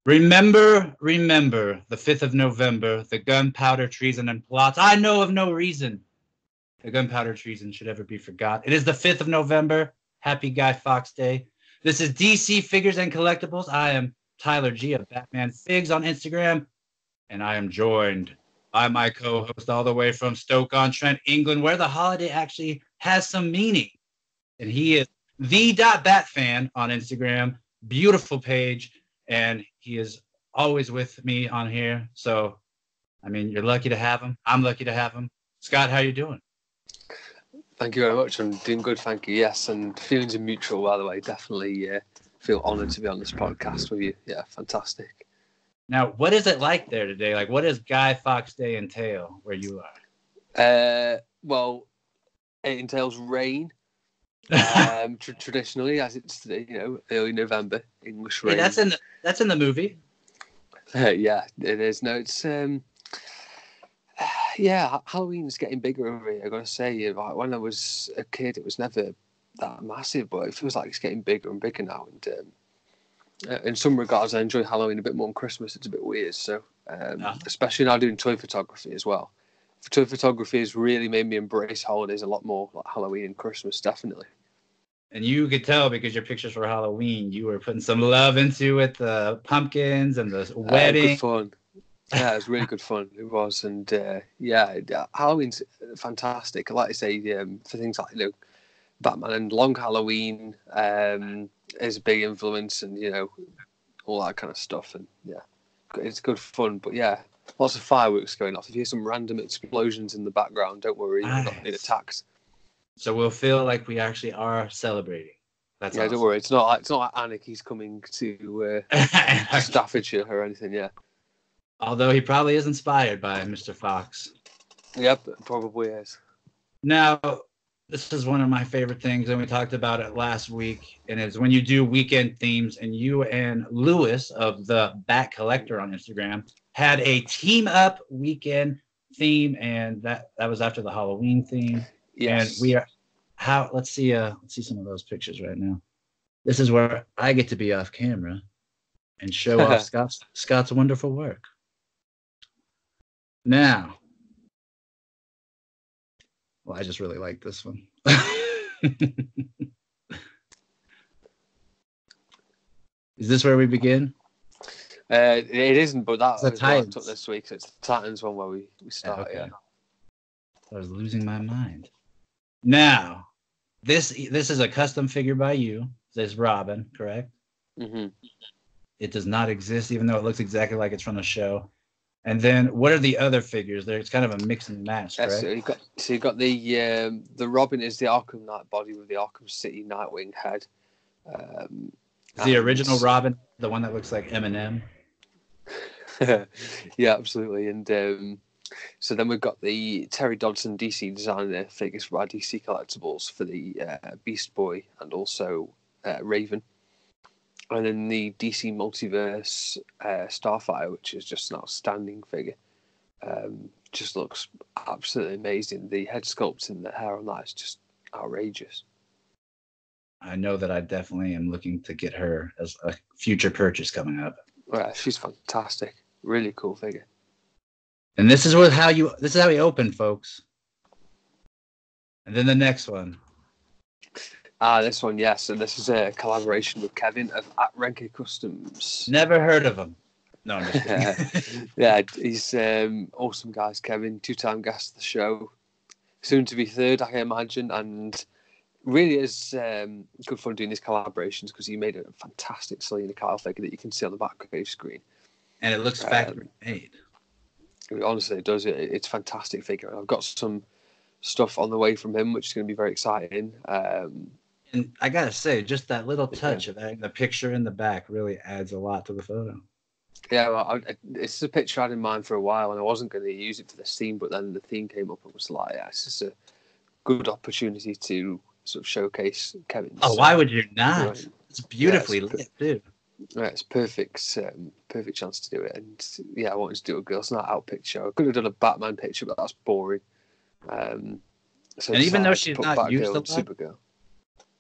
Remember the 5th of November, the gunpowder treason and plots. I know of no reason the gunpowder treason should ever be forgot. It is the 5th of November. Happy Guy Fawkes Day. This is DC Figures and Collectibles. I am Tyler G of Batman Figs on Instagram, and I am joined by my co-host all the way from Stoke-on-Trent, England, where the holiday actually has some meaning. And he is the.batfan on Instagram. Beautiful page. And he is always with me on here. So, I mean, you're lucky to have him. I'm lucky to have him. Scott, how you doing? Thank you very much. I'm doing good, thank you. Yes, and feelings are mutual, by the way. Definitely feel honoured to be on this podcast with you. Yeah, fantastic. Now, what is it like there today? Like, what does Guy Fawkes Day entail where you are? Well, it entails rain. Traditionally, as it's today, early November, English rain. Hey, that's in the movie. Yeah, it is. No, it's Halloween's getting bigger over here. I gotta say, like, when I was a kid, it was never that massive, but it feels like it's getting bigger and bigger now. And in some regards, I enjoy Halloween a bit more than Christmas. It's a bit weird, so especially now doing toy photography as well. Toy photography has really made me embrace holidays a lot more, like Halloween and Christmas, definitely. And you could tell because your pictures for Halloween, you were putting some love into it, the pumpkins and the wedding. Good fun. Yeah, it was really good fun. It was. And Halloween's fantastic. Like I say, for things like, Batman and Long Halloween is a big influence, and, all that kind of stuff. And yeah, it's good fun. But yeah, lots of fireworks going off. If you hear some random explosions in the background, don't worry, you're not being attacked. So we'll feel like we actually are celebrating. That's awesome. Don't worry. It's not like anarchy's coming to Staffordshire or anything. Yeah. Although he probably is inspired by Mr. Fox. Yep, probably is. Now, this is one of my favorite things, and we talked about it last week, and it's when you do weekend themes, and you and Lewis of the Bat Collector on Instagram had a team-up weekend theme, and that was after the Halloween theme. Yes. And let's see some of those pictures right now. This is where I get to be off camera and show off Scott's wonderful work. Now, well, I just really like this one. Is this where we begin? It isn't, but that was what I took this week. So it's the Titans one where we start. Okay. I was losing my mind. Now, this is a custom figure by you. This Robin, correct? Mm-hmm. It does not exist, even though it looks exactly like it's from the show. And then, what are the other figures? It's kind of a mix and match, correct? So you got the Robin is the Arkham Knight body with the Arkham City Nightwing head. The original Robin, the one that looks like Eminem. Yeah, absolutely. And so then we've got the Terry Dodson DC designer figures by DC Collectibles for the Beast Boy and also Raven. And then the DC Multiverse Starfire, which is just an outstanding figure. Just looks absolutely amazing. The head sculpt and the hair on that is just outrageous. I know that I definitely am looking to get her as a future purchase coming up. Yeah, she's fantastic. Really cool figure. And this is how you open, folks. And then the next one. This one, yes. And this is a collaboration with Kevin of at Renke Customs. Never heard of him. No, I'm just kidding. Yeah, he's awesome guys, Kevin. 2-time guest of the show. Soon to be third, I imagine. And really is good fun doing these collaborations because he made a fantastic Selena Kyle figure that you can see on the back of your screen. And it looks factory made. Honestly, it does. It's a fantastic figure. I've got some stuff on the way from him, which is going to be very exciting. And I gotta say, just that little touch of having the picture in the back really adds a lot to the photo. Yeah, well, it's a picture I had in mind for a while, and I wasn't going to use it for this theme, but then the theme came up and was like, yeah, it's just a good opportunity to sort of showcase Kevin's. Oh, why would you not? Right. It's beautifully lit, too. Right, it's perfect chance to do it. And yeah, I wanted to do a Girls Night Out picture. I could have done a Batman picture, but that's boring. So and even though she's not used a lot, Supergirl.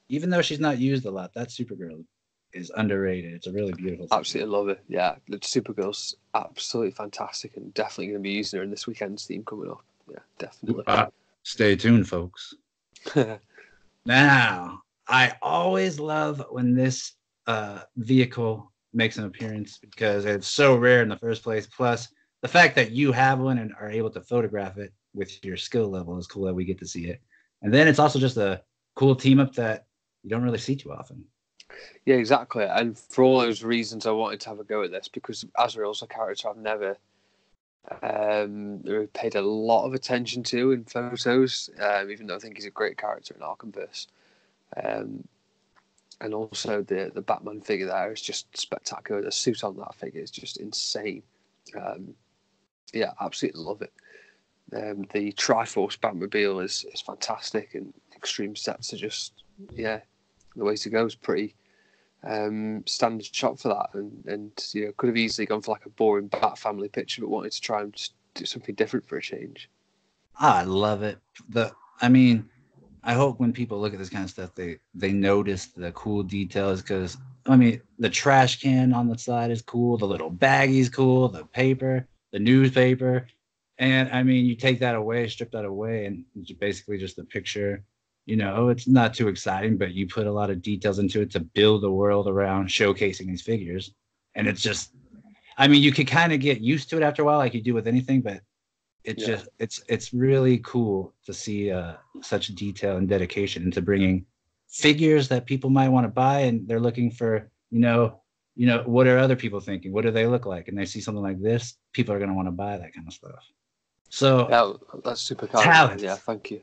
Even though she's not used a lot, that Supergirl is underrated. It's a really beautiful thing. Absolutely love it. Yeah, the Supergirl's absolutely fantastic, and definitely going to be using her in this weekend's theme coming up. Yeah, definitely. Stay tuned, folks. Now, I always love when this vehicle makes an appearance because it's so rare in the first place. Plus, the fact that you have one and are able to photograph it with your skill level is cool that we get to see it. And then it's also just a cool team up that you don't really see too often. Yeah, exactly. And for all those reasons, I wanted to have a go at this because Azrael's a character I've never paid a lot of attention to in photos, even though I think he's a great character in Arkhamverse. And also the Batman figure there is just spectacular. The suit on that figure is just insane. Yeah, absolutely love it. The Triforce Batmobile is fantastic, and Extreme Sets are just, yeah, the way to go. Is pretty standard shot for that, and you know, could have easily gone for like a boring Bat Family picture, but wanted to try and just do something different for a change. I love it. I mean, I hope when people look at this kind of stuff, they notice the cool details because I mean, the trash can on the side is cool, the little baggy's cool, the paper, the newspaper, and I mean, you take that away, strip that away, and it's basically just a picture. You know, it's not too exciting, but you put a lot of details into it to build the world around showcasing these figures, and it's just, I mean, you could kind of get used to it after a while, like you do with anything, but it's really cool to see such detail and dedication into bringing figures that people might want to buy, and they're looking for what are other people thinking, what do they look like, and they see something like this, people are going to want to buy that kind of stuff. So yeah, that's super kind. talent. Yeah, thank you.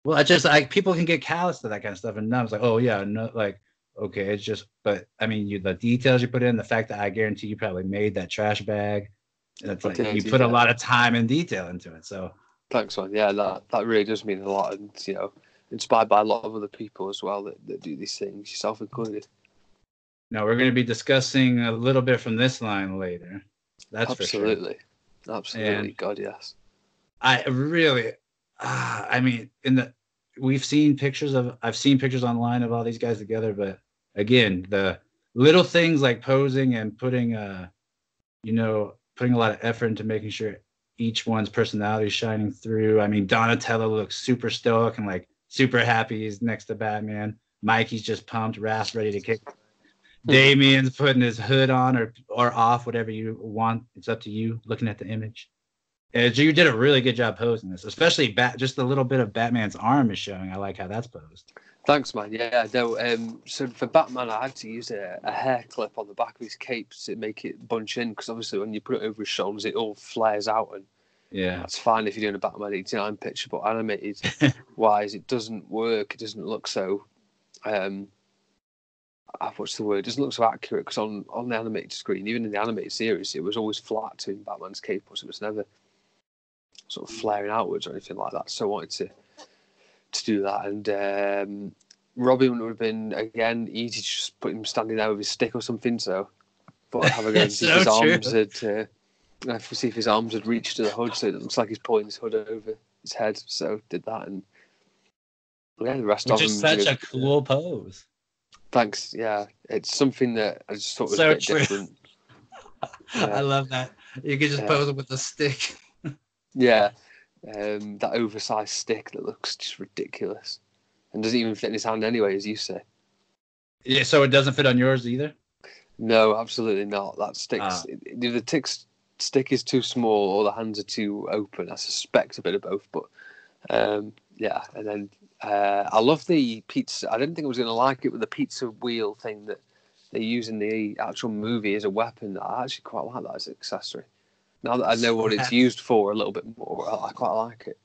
Well, I just like people can get callous to that kind of stuff, and now it's like, oh yeah, no, like okay, it's just, but I mean, the details you put in, the fact that I guarantee you probably made that trash bag. And it's like you put a lot of time and detail into it. So thanks, man. Yeah, that really does mean a lot, and you know, inspired by a lot of other people as well that do these things, yourself included. Now we're going to be discussing a little bit from this line later. That's absolutely, for sure. Absolutely. And God, yes. I really, I mean, I've seen pictures online of all these guys together, but again, the little things like posing and putting putting a lot of effort into making sure each one's personality is shining through. I mean, Donatello looks super stoic and like super happy he's next to Batman. Mikey's just pumped, Raph's ready to kick. Damien's putting his hood on or off, whatever you want. It's up to you, looking at the image. And you did a really good job posing this, especially just a little bit of Batman's arm is showing. I like how that's posed. Thanks, man. Yeah, no. So for Batman, I had to use a hair clip on the back of his cape to make it bunch in, because obviously when you put it over his shoulders, it all flares out, and yeah, that's fine if you're doing a Batman 89 picture, but animated wise, it doesn't work. It doesn't look so. What's the word? It doesn't look so accurate, because on the animated screen, even in the animated series, it was always flat to Batman's cape, so it was never sort of flaring outwards or anything like that. So I wanted to do that, and Robin would have been again easy to just put him standing there with his stick or something. So thought I'd have a go and see if his arms had reached to the hood, so it looks like he's pulling his hood over his head. So did that, and yeah, the rest of them. Which is such a cool pose. Thanks. Yeah, it's something that I just thought was a bit different. I love that. You could just pose it with a stick. Yeah. That oversized stick that looks just ridiculous and doesn't even fit in his hand anyway, as you say. Yeah, so it doesn't fit on yours either? No, absolutely not. That sticks. Either the stick is too small or the hands are too open. I suspect a bit of both, but yeah. And then I love the pizza. I didn't think I was going to like it, but the pizza wheel thing that they use in the actual movie as a weapon, I actually quite like that as an accessory. Now that I know what it's used for a little bit more, I quite like it.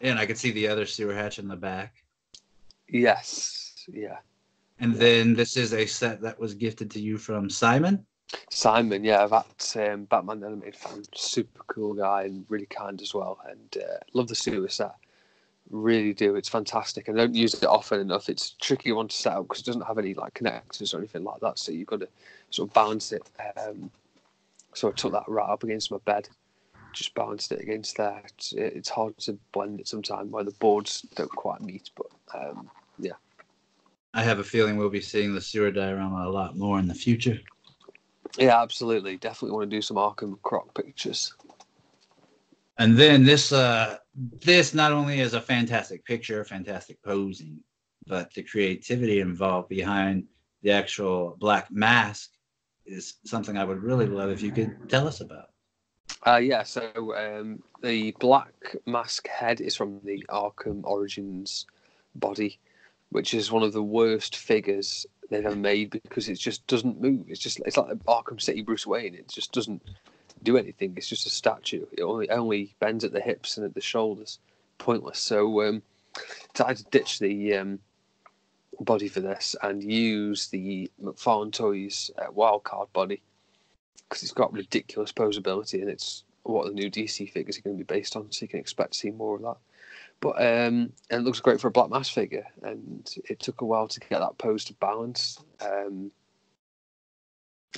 And I could see the other sewer hatch in the back. Yes, yeah. And then this is a set that was gifted to you from Simon? Simon, yeah, that Batman animated fan. Super cool guy and really kind as well. And love the sewer set. Really do. It's fantastic. I don't use it often enough. It's a tricky one to set up because it doesn't have any like connectors or anything like that. So you've got to sort of balance it. So I took that right up against my bed, just balanced it against there. It's hard to blend it sometimes where the boards don't quite meet, but yeah. I have a feeling we'll be seeing the sewer diorama a lot more in the future. Yeah, absolutely. Definitely want to do some Arkham Croc pictures. And then this not only is a fantastic picture, fantastic posing, but the creativity involved behind the actual black mask is something I would really love if you could tell us about. Yeah, so the black mask head is from the Arkham Origins body, which is one of the worst figures they've ever made because it just doesn't move. It's like Arkham City Bruce Wayne. It just doesn't do anything. It's just a statue. It only bends at the hips and at the shoulders. Pointless. So decided to ditch the body for this and use the McFarlane Toys wildcard body because it's got ridiculous posability and it's what the new DC figures are going to be based on. So you can expect to see more of that. But and it looks great for a Black Mask figure, and it took a while to get that pose to balance.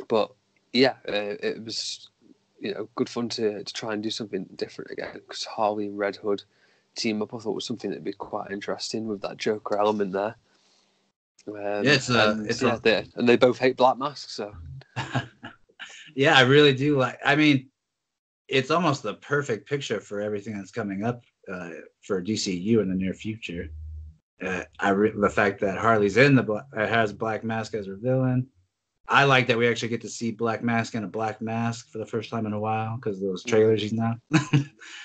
But yeah, it was good fun to try and do something different again because Harley and Red Hood team up I thought was something that'd be quite interesting with that Joker element there. And they both hate Black Masks, so yeah, I really do like. I mean, it's almost the perfect picture for everything that's coming up for DCU in the near future. The fact that Harley's has Black Mask as her villain. I like that we actually get to see Black Mask in a black mask for the first time in a while because of those trailers he's now.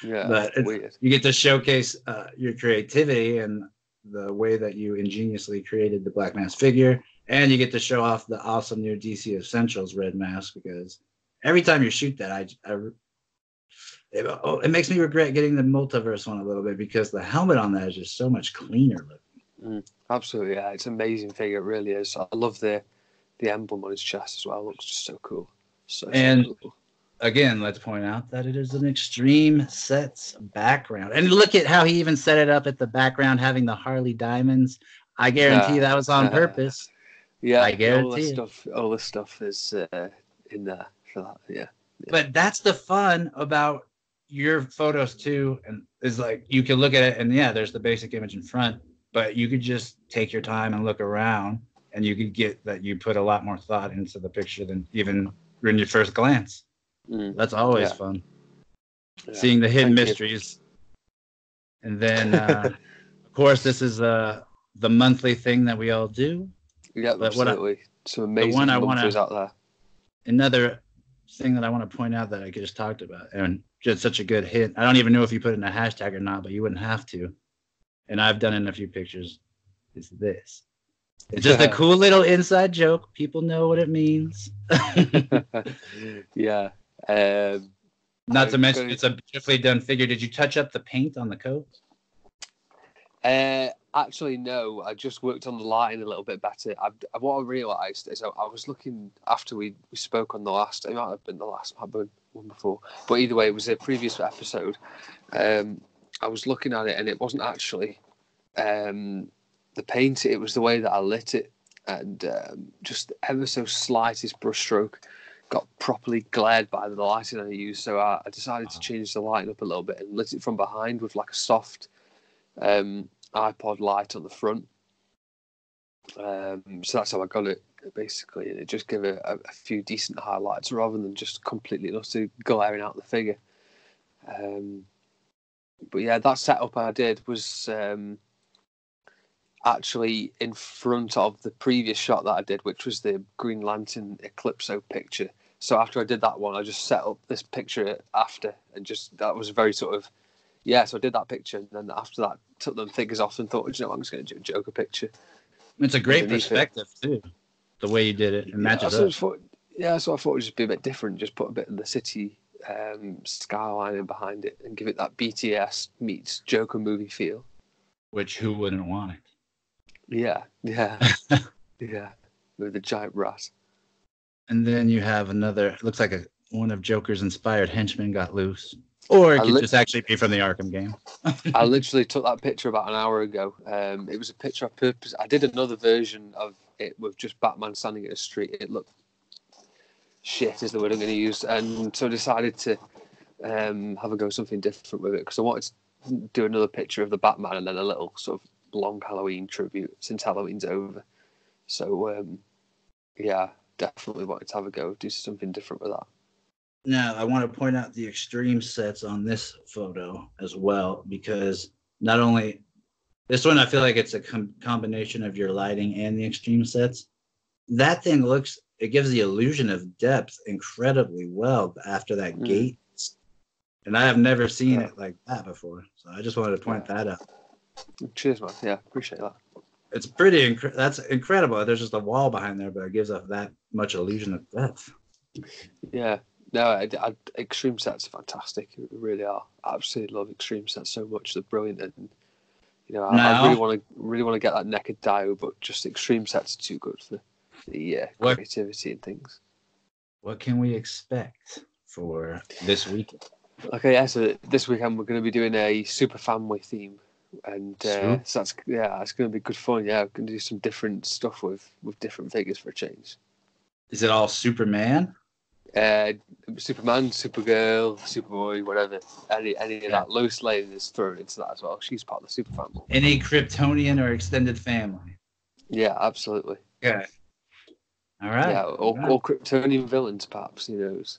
Yeah, but you get to showcase your creativity and the way that you ingeniously created the Black Mask figure, and you get to show off the awesome new DC Essentials red mask because every time you shoot that, it makes me regret getting the multiverse one a little bit because the helmet on that is just so much cleaner looking. Absolutely, yeah, it's an amazing figure. It really is. I love the emblem on his chest as well. It looks just so cool. So cool. Again, let's point out that it is an Extreme Sets background. And look at how he even set it up at the background, having the Harley diamonds. I guarantee that was on purpose. Yeah, I guarantee all this stuff is in there for that. Yeah. But that's the fun about your photos too, and is like you can look at it and there's the basic image in front, but you could just take your time and look around, and you could get that you put a lot more thought into the picture than even in your first glance. That's always fun. Yeah. Seeing the hidden mysteries. And then, of course, this is the monthly thing that we all do. Yeah, but absolutely. Some amazing monthlies out there. Another thing that I want to point out that I just talked about, and just such a good hint. I don't even know if you put it in a hashtag or not, but you wouldn't have to. And I've done it in a few pictures. Is this. It's just a cool little inside joke. People know what it means. Yeah. Not to mention, it's a beautifully done figure. Did you touch up the paint on the coat? Actually, no. I just worked on the lighting a little bit better. What I realised is I was looking after we spoke on the last. It might have been the last, might have been one before. But either way, it was a previous episode. I was looking at it, and it wasn't actually the paint. It was the way that I lit it, and just ever so slightest brushstroke got properly glared by the lighting I used. So I decided to change the lighting up a little bit and lit it from behind with like a soft iPod light on the front. So that's how I got it, basically, and it just gave it a few decent highlights rather than just completely and utterly glaring out the figure. But yeah, that setup I did was actually in front of the previous shot that I did, which was the Green Lantern Eclipso picture. So after I did that one, I just set up this picture after, and just that was very sort of so I did that picture, and then after that took them figures off and thought, I'm just going to do a Joker picture. It's a great perspective too, the way you did it. It matches up. So I thought it would just be a bit different, just put a bit of the city skyline in behind it and give it that BTAS meets Joker movie feel. Which who wouldn't want it? Yeah. Yeah, with the giant rat. And then you have another. Looks like one of Joker's inspired henchmen got loose, or it could just actually be from the Arkham game. I literally took that picture about an hour ago. It was a picture I did another version of it with just Batman standing in a street. It looked shit, is the word I'm going to use, and so I decided to have a go something different with it because I wanted to do another picture of the Batman and then a little sort of long Halloween tribute since Halloween's over. So yeah, definitely wanted to have a go, do something different with that. Now, I want to point out the extreme sets on this photo as well, because not only this one, I feel like it's a combination of your lighting and the extreme sets. That thing looks, it gives the illusion of depth incredibly well after that gate. And I have never seen it like that before. So I just wanted to point that out. Cheers, man. Yeah, appreciate that. It's pretty, that's incredible. There's just a wall behind there, but it gives up that much illusion of depth. Yeah. No, extreme sets are fantastic. They really are. I absolutely love extreme sets so much. They're brilliant, and I really want to get that naked Dio, but just extreme sets are too good for the creativity and things. What can we expect for this weekend? Okay, yeah. So this weekend we're going to be doing a super family theme, and so that's it's going to be good fun. Yeah, we're going to do some different stuff with different figures for a change. Is it all Superman? Superman, Supergirl, Superboy, whatever. Any of that. Lois Lane is thrown into that as well. She's part of the super family. Any Kryptonian or extended family? Yeah, absolutely. Okay. All right. Yeah, or Kryptonian villains, perhaps. Who knows?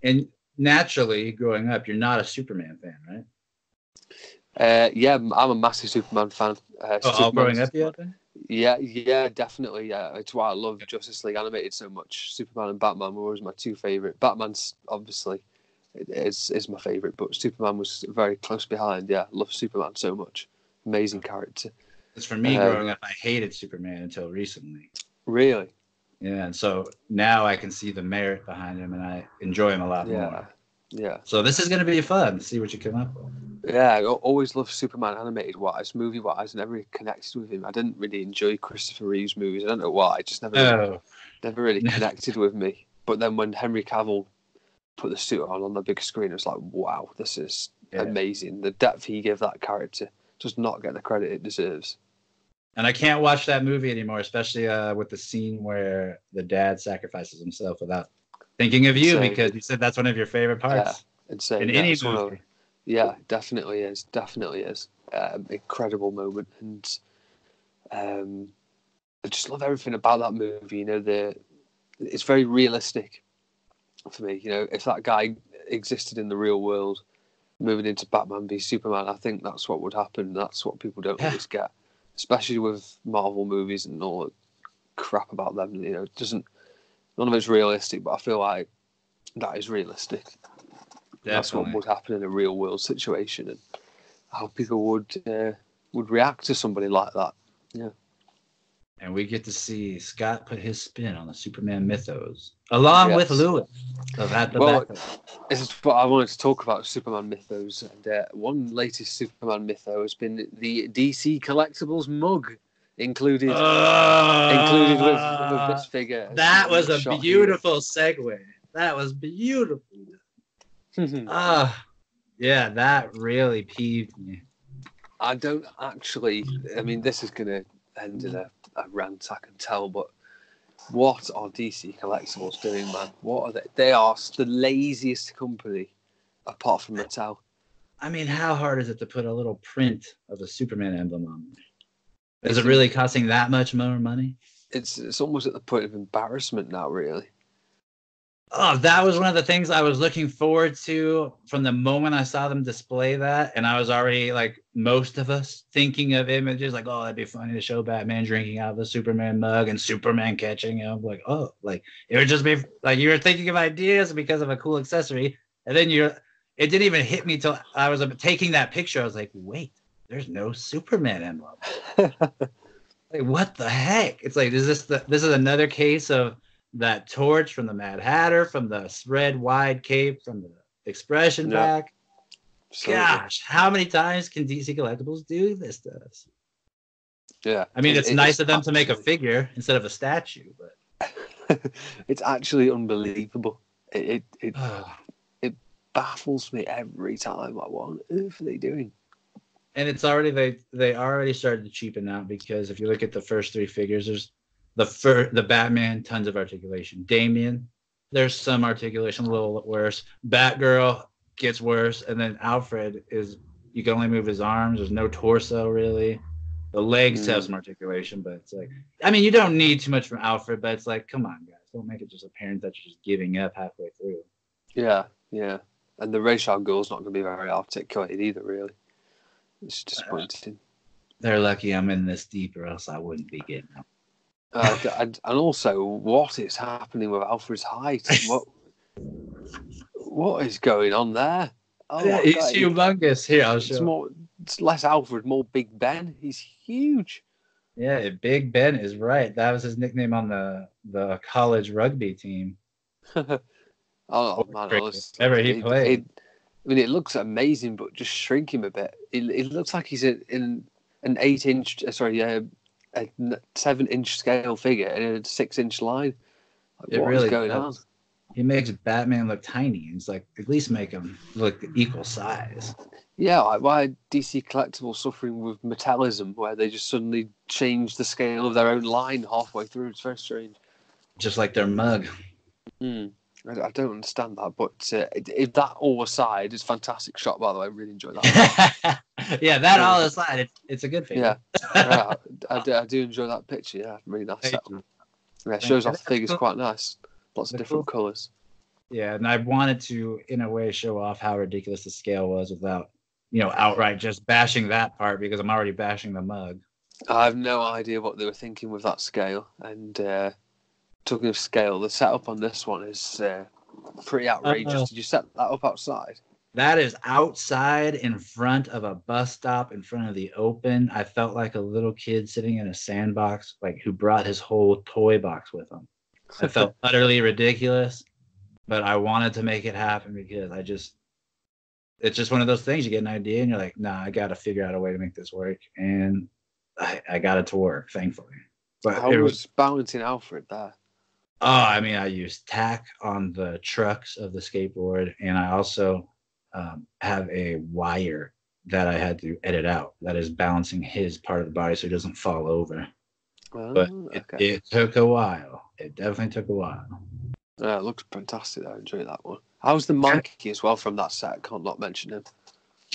And naturally, growing up, you're not a Superman fan, right? Yeah, I'm a massive Superman fan. All growing up, you have been? Yeah, definitely. Yeah, it's why I love Justice League Animated so much. Superman and Batman were always my two favorite. Batman's obviously is my favorite, but Superman was very close behind. Yeah, I love Superman so much. Amazing character. Because for me, growing up, I hated Superman until recently. Really? Yeah, and so now I can see the merit behind him, and I enjoy him a lot more. Yeah. So this is going to be fun to see what you come up with. Yeah, I always loved Superman animated wise, movie wise, never really connected with him. I didn't really enjoy Christopher Reeve's movies. I don't know why. I just never really connected with me. But then when Henry Cavill put the suit on the big screen, it was like, wow, this is amazing. The depth he gave that character does not get the credit it deserves. And I can't watch that movie anymore, especially with the scene where the dad sacrifices himself without thinking of you, because you said that's one of your favorite parts. Yeah, insane. In any movie. Yeah, definitely is. Incredible moment, and I just love everything about that movie. You know, it's very realistic for me. You know, if that guy existed in the real world, moving into Batman v Superman, I think that's what would happen. That's what people don't always get, especially with Marvel movies and all the crap about them. You know, none of it's realistic, but I feel like that is realistic. Definitely. That's what would happen in a real world situation, and how people would react to somebody like that. Yeah. And we get to see Scott put his spin on the Superman mythos, along with Lewis. So this is what I wanted to talk about, Superman mythos. And one latest Superman mytho has been the DC Collectibles mug, included with this figure. That was a beautiful segue. That was beautiful. Yeah, that really peeved me. I don't actually. I mean, this is going to end in a rant, I can tell. But what are DC Collectibles doing, man? What are they? They are the laziest company, apart from Mattel. I mean, how hard is it to put a little print of the Superman emblem on there? Is it really costing that much more money? It's almost at the point of embarrassment now, really. Oh, that was one of the things I was looking forward to from the moment I saw them display that. And I was already, like most of us, thinking of images like, oh, that'd be funny to show Batman drinking out of the Superman mug and Superman catching him. Like, oh, like it would just be like you were thinking of ideas because of a cool accessory. And then it didn't even hit me till I was taking that picture. I was like, wait, there's no Superman emblem. Like, what the heck? It's like, this is another case of that torch from the Mad Hatter, from the red wide cape, from the expression pack. So gosh, how many times can DC Collectibles do this to us? Yeah. I mean, it's nice of them to make a figure instead of a statue, but it's actually unbelievable. It baffles me every time. Like, what on earth are they doing? And it's already they already started to cheapen out, because if you look at the first three figures, there's the Batman, tons of articulation. Damian, there's some articulation, a little worse. Batgirl gets worse, and then Alfred you can only move his arms. There's no torso really. The legs have some articulation, but it's like, I mean, you don't need too much from Alfred, but it's like, come on, guys, don't make it just apparent that you're just giving up halfway through. Yeah. And the Racial Ghul's not going to be very articulated either, really. It's disappointing. They're lucky I'm in this deep, or else I wouldn't be getting them. And also, what is happening with Alfred's height? What is going on there? Oh, yeah, he's humongous. Here, I'll show. It's less Alfred, more Big Ben. He's huge. Yeah, Big Ben is right. That was his nickname on the college rugby team. Oh man, whenever he played. I mean, it looks amazing, but just shrink him a bit. It looks like he's in an 8-inch, a 7-inch scale figure in a 6-inch line. Like, what is going on? He makes Batman look tiny. It's like, at least make him look equal size. Yeah, like why DC Collectibles suffering with metallism, where they just suddenly change the scale of their own line halfway through? It's very strange. Just like their mug. I don't understand that, but if that all aside, it's a fantastic shot, by the way. I really enjoyed that. Yeah, that all aside, it's a good figure. Yeah, I do enjoy that picture. Yeah, really nice setup. Yeah, it shows off the figures quite nice. Lots of different colours. Yeah, and I wanted to, in a way, show off how ridiculous the scale was without, outright just bashing that part, because I'm already bashing the mug. I have no idea what they were thinking with that scale. And talking of scale, the setup on this one is pretty outrageous. Did you set that up outside? That is outside in front of a bus stop in front of the open. I felt like a little kid sitting in a sandbox, who brought his whole toy box with him. I felt utterly ridiculous, but I wanted to make it happen because it's just one of those things. You get an idea and you're like, nah, I got to figure out a way to make this work. And I got it to work, thankfully. But how was balancing Alfred there? Oh, I mean, I used tack on the trucks of the skateboard, and I also have a wire that I had to edit out that is balancing his part of the body so he doesn't fall over. But it took a while. It definitely took a while. Yeah, it looks fantastic. I enjoyed that one. How's the Mikey as well from that set? Can't not mention him.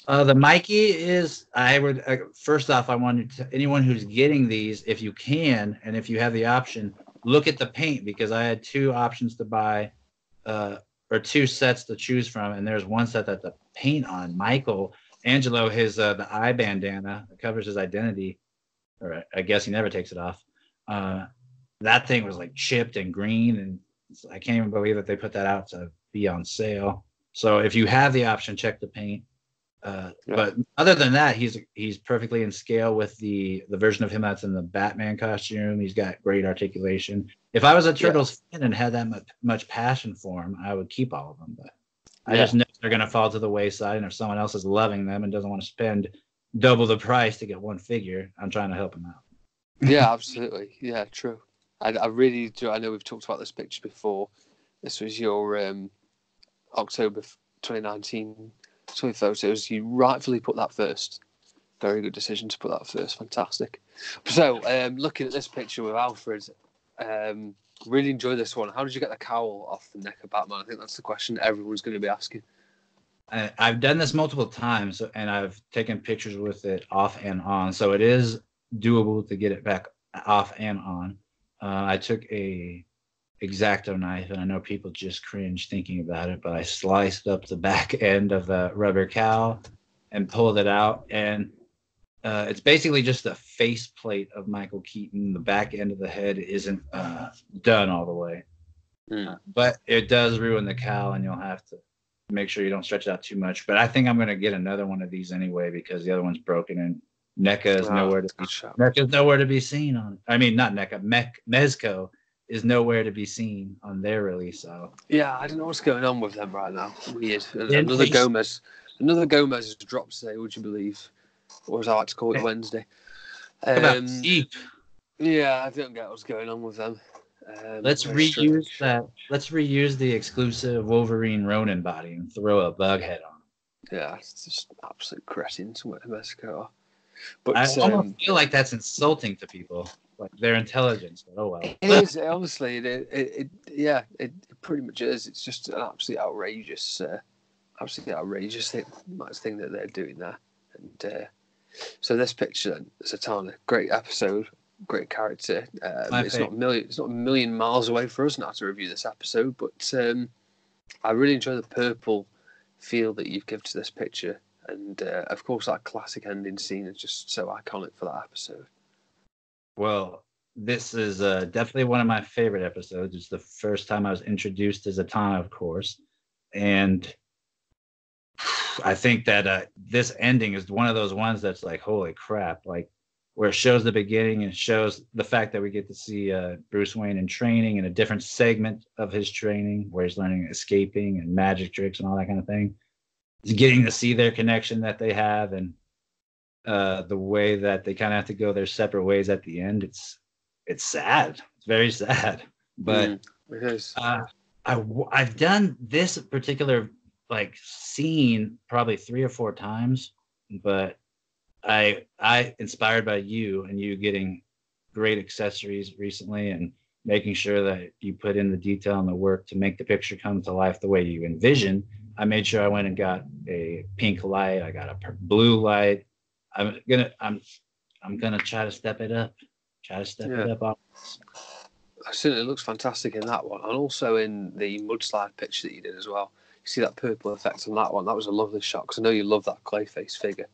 The Mikey is, first off, I wanted to, anyone who's getting these, if you can, and if you have the option, look at the paint, because I had 2 options to buy, or 2 sets to choose from, and there's one set that the paint on Angelo, his the eye bandana that covers his identity, or I guess he never takes it off. That thing was like chipped and green, and I can't even believe that they put that out to be on sale. So if you have the option, check the paint. But other than that, he's perfectly in scale with the version of him that's in the Batman costume. He's got great articulation. If I was a Turtles fan and had that much passion for him, I would keep all of them. But I just know they're going to fall to the wayside. And if someone else is loving them and doesn't want to spend double the price to get one figure, I'm trying to help them out. Yeah, absolutely. Yeah, true. I really do. I know we've talked about this picture before. This was your October 2019 toy photos. You rightfully put that first. Very good decision to put that first. Fantastic. So, looking at this picture with Alfred, really enjoy this one. How did you get the cowl off the neck of Batman? I think that's the question everyone's going to be asking. I've done this multiple times, and I've taken pictures with it off and on. So it is doable to get it back off and on. I took a X-Acto knife, and I know people just cringe thinking about it, but I sliced up the back end of the rubber cowl and pulled it out, and it's basically just a face plate of Michael Keaton. The back end of the head isn't done all the way, but it does ruin the cowl, and you'll have to make sure you don't stretch it out too much. But I think I'm going to get another one of these anyway, because the other one's broken, and NECA is nowhere to be seen on it. I mean, not NECA, Mezco is nowhere to be seen on their release. So yeah, I don't know what's going on with them right now. Weird. Another Gomez has dropped today. Would you believe? Or as I like to call it, Wednesday. Yeah, I don't get what's going on with them. Let's reuse that. Let's reuse the exclusive Wolverine Ronin body and throw a bug head on. Yeah, it's just absolute cretins what Mexico are. But I almost feel like that's insulting to people, like their intelligence. But oh well. It is, honestly. It pretty much is. It's just an absolutely outrageous thing that they're doing there. And So this picture then, Zatanna, great episode, great character. It's not a million miles away for us now to review this episode, but I really enjoy the purple feel that you've given to this picture, and of course that classic ending scene is just so iconic for that episode. Well, this is definitely one of my favorite episodes. It's the first time I was introduced to Zatanna, of course, and I think that this ending is one of those ones that's like, holy crap, like where it shows the beginning and shows the fact that we get to see Bruce Wayne in training in a different segment of his training where he's learning escaping and magic tricks and all that kind of thing. He's getting to see their connection that they have and the way that they kind of have to go their separate ways at the end. It's sad. It's very sad. But it is. I've done this particular like scene probably 3 or 4 times, but I inspired by you and you getting great accessories recently and making sure that you put in the detail and the work to make the picture come to life the way you envision. I made sure I went and got a pink light. I got a blue light. I'm gonna try to step it up. It up. Certainly looks fantastic in that one, and also in the mudslide picture that you did as well. You see that purple effect on that one. That was a lovely shot because I know you love that Clayface figure.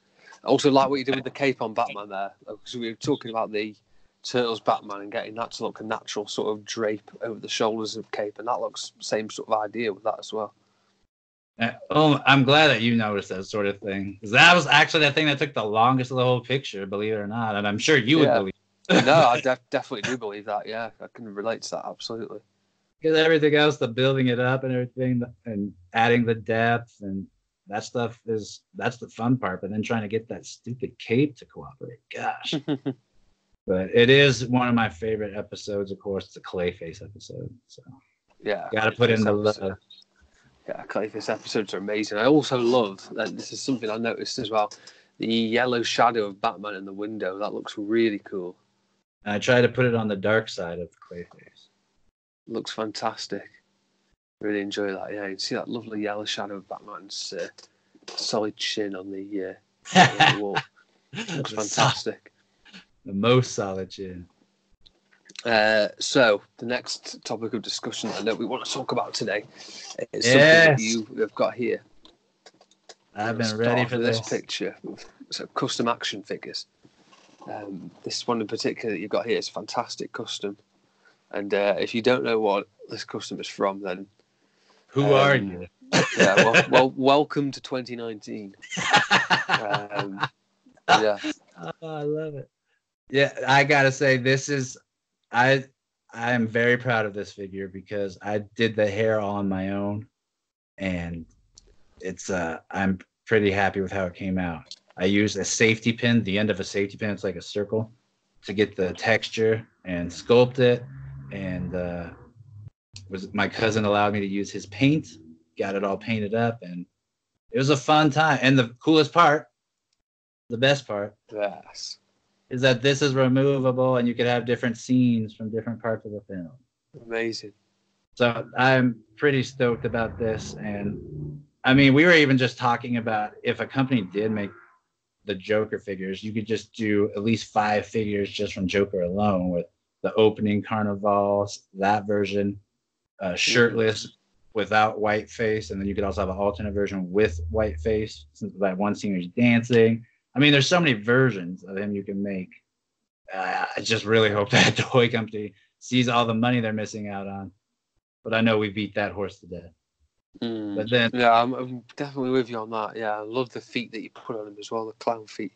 I also like what you did with the cape on Batman there, because we were talking about the Turtles Batman and getting that to look a natural sort of drape over the shoulders of cape, and that looks same sort of idea with that as well. I'm glad that you noticed that sort of thing, because that was actually the thing that took the longest of the whole picture, believe it or not, and I'm sure you would believe it. No, I definitely do believe that. Yeah, I can relate to that absolutely. Because everything else, the building it up and everything, and adding the depth and that stuff that's the fun part. But then trying to get that stupid cape to cooperate, gosh. But it is one of my favorite episodes. Of course, it's a Clayface episode. So yeah, got to put in the love. Yeah, Clayface episodes are amazing. I also love that this is something I noticed as well. The yellow shadow of Batman in the window, that looks really cool. And I try to put it on the dark side of Clayface. Looks fantastic. Really enjoy that. Yeah, you can see that lovely yellow shadow of Batman's solid chin on the wall. Looks fantastic. The most solid chin. So the next topic of discussion I know we want to talk about today is something that you have got here. I've been ready for this picture. So custom action figures. This one in particular that you've got here is fantastic custom. And if you don't know what this custom is from, then who are you? Yeah, well, welcome to 2019. Yeah. Oh, I love it. Yeah, I gotta say this is I am very proud of this figure because I did the hair all on my own, and it's I'm pretty happy with how it came out. I used a safety pin, the end of a safety pin, it's like a circle, to get the texture and sculpt it. And my cousin allowed me to use his paint, got it all painted up, and it was a fun time. And the coolest part, the best part, yes, is that this is removable and you could have different scenes from different parts of the film. Amazing. So I'm pretty stoked about this. And I mean, we were even just talking about if a company did make the Joker figures, you could just do at least 5 figures just from Joker alone, with the opening carnivals, that version, shirtless without white face, and then you could also have an alternate version with white face, since that one scene is dancing. I mean, there's so many versions of him you can make. I just really hope that the toy company sees all the money they're missing out on. But I know we beat that horse to death. But then, yeah, I'm definitely with you on that. Yeah, I love the feet that you put on him as well, the clown feet.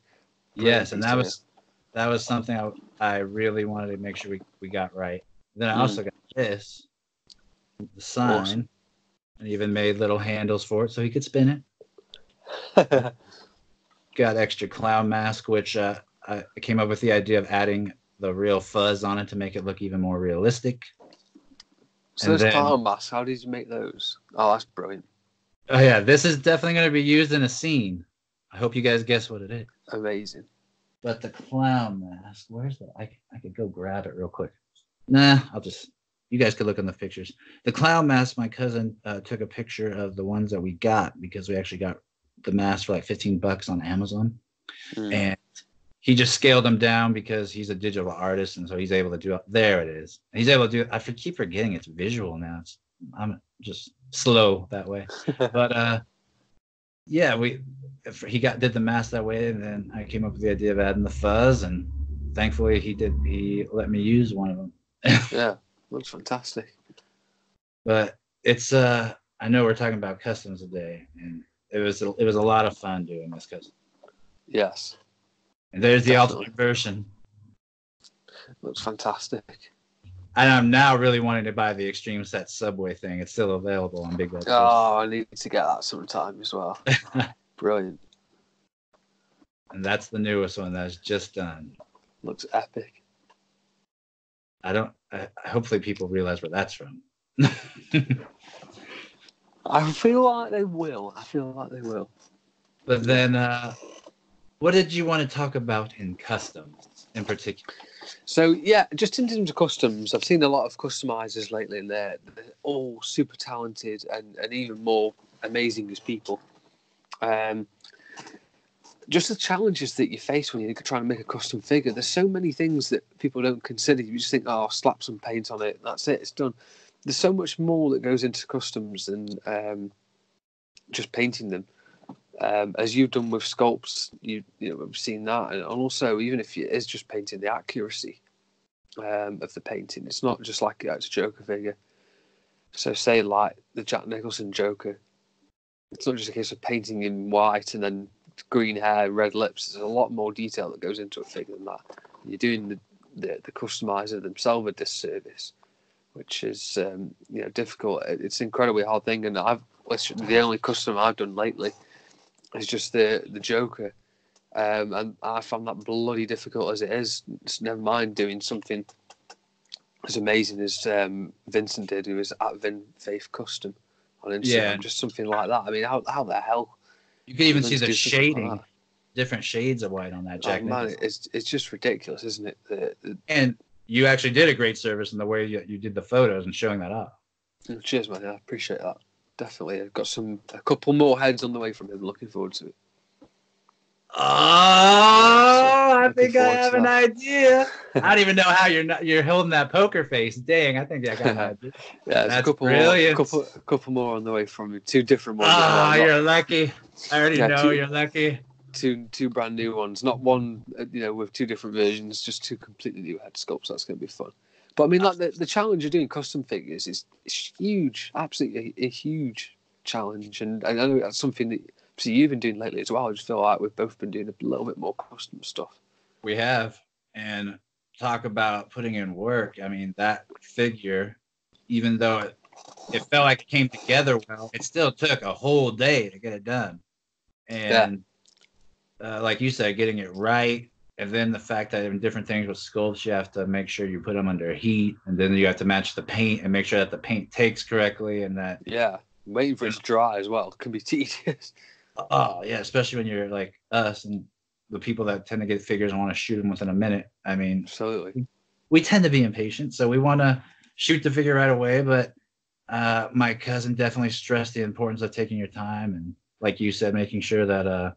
Yes, and that was something I really wanted to make sure we got right. Then I also got this, the sign, awesome. And even made little handles for it so he could spin it. Got extra clown mask, which I came up with the idea of adding the real fuzz on it to make it look even more realistic. So those clown masks, how did you make those? Oh, that's brilliant. Oh yeah, this is definitely going to be used in a scene. I hope you guys guess what it is. Amazing. But the clown mask, where's that? I could go grab it real quick. Nah, you guys could look on the pictures. The clown mask, my cousin took a picture of the ones that we got because we actually got the mask for like $15 on Amazon. And he just scaled them down because he's a digital artist, and so he's able to do. There it is. He's able to do. Keep forgetting it's visual now. I'm just slow that way, but yeah, he did the mask that way, and then I came up with the idea of adding the fuzz, and thankfully he let me use one of them. Yeah, looks fantastic. But it's I know we're talking about customs today, and it was a lot of fun doing this custom. Yes. And there's the ultimate version. Looks fantastic. And I'm now really wanting to buy the Extreme Set Subway thing. It's still available on Big Bad. Oh, I need to get that sometime as well. Brilliant. And that's the newest one that's just done. Looks epic. Hopefully people realize where that's from. I feel like they will. But then, what did you want to talk about in customs in particular? So, yeah, just in terms of customs, I've seen a lot of customizers lately, and they're all super talented and even more amazing as people. Just the challenges that you face when you're trying to make a custom figure. There's so many things that people don't consider. You just think, oh, slap some paint on it, that's it, it's done. There's so much more that goes into customs than just painting them. As you've done with sculpts, you know, we've seen that, and also even if it is just painting, the accuracy of the painting, it's not just like it's a Joker figure. So say like the Jack Nicholson Joker, it's not just a case of painting in white and then green hair, red lips. There's a lot more detail that goes into a figure than that. You're doing the customizer themselves a disservice, which is difficult. It's an incredibly hard thing, and the only custom I've done lately is just the Joker, and I found that bloody difficult as it is. It's never mind doing something as amazing as Vincent did, who was at VinFaith Custom on Instagram, just something like that. I mean, how the hell? You can even see the shading, different shades of white on that Jack Nicholson. It's just ridiculous, isn't it? And you actually did a great service in the way you did the photos and showing that up. Cheers, man. I appreciate that. Definitely. I've got a couple more heads on the way from him. Looking forward to it. Oh, I think I have an idea. I don't even know how you're holding that poker face. Dang, I think I got an idea. Yeah, that's brilliant. A couple more on the way from me. Two different ones. Oh, you're lucky. I already know you're lucky. Two brand new ones. Not one, with two different versions. Just two completely new head sculpts. That's going to be fun. But I mean, like the challenge of doing custom figures is huge, absolutely a huge challenge, and I know that's something that you've been doing lately as well. I just feel like we've both been doing a little bit more custom stuff. We have, and talk about putting in work. I mean, that figure, even though it felt like it came together well, it still took a whole day to get it done, and like you said, getting it right. And then the fact that in different things with sculpts, you have to make sure you put them under heat, and then you have to match the paint and make sure that the paint takes correctly, and that waiting for it to dry as well can be tedious. Oh yeah, especially when you're like us and the people that tend to get figures and want to shoot them within a minute. I mean, absolutely, we tend to be impatient, so we want to shoot the figure right away. But my cousin definitely stressed the importance of taking your time and, like you said, making sure that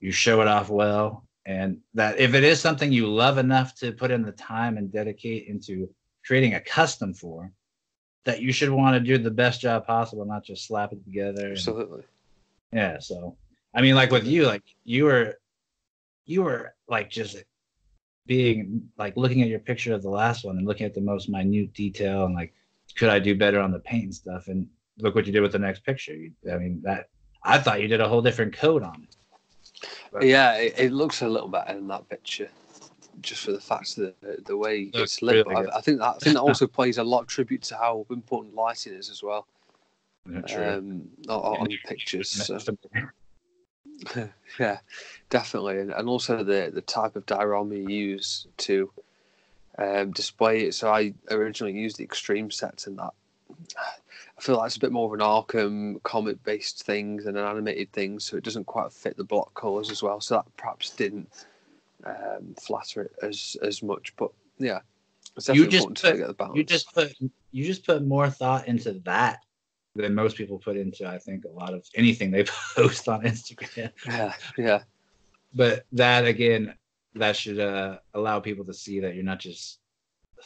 you show it off well. And that if it is something you love enough to put in the time and dedicate into creating a custom for, that you should want to do the best job possible, not just slap it together. Absolutely. Yeah. So, I mean, like with you, like you were like just being like looking at your picture of the last one and looking at the most minute detail and like, could I do better on the paint and stuff? And look what you did with the next picture. I thought you did a whole different coat on it. But yeah, it looks a little better in that picture, just for the fact that the way it's lit. Really I think that also plays a lot of tribute to how important lighting is as well. On the pictures. So. Yeah, definitely, and also the type of diorama you use to display it. So I originally used the extreme sets in that. I feel like it's a bit more of an Arkham comic-based thing than an animated thing, so it doesn't quite fit the block colours as well. So that perhaps didn't flatter it as much. But yeah, it's definitely important to get the balance. You just put more thought into that than most people put into, I think, a lot of anything they post on Instagram. Yeah. But that again, that should allow people to see that you're not just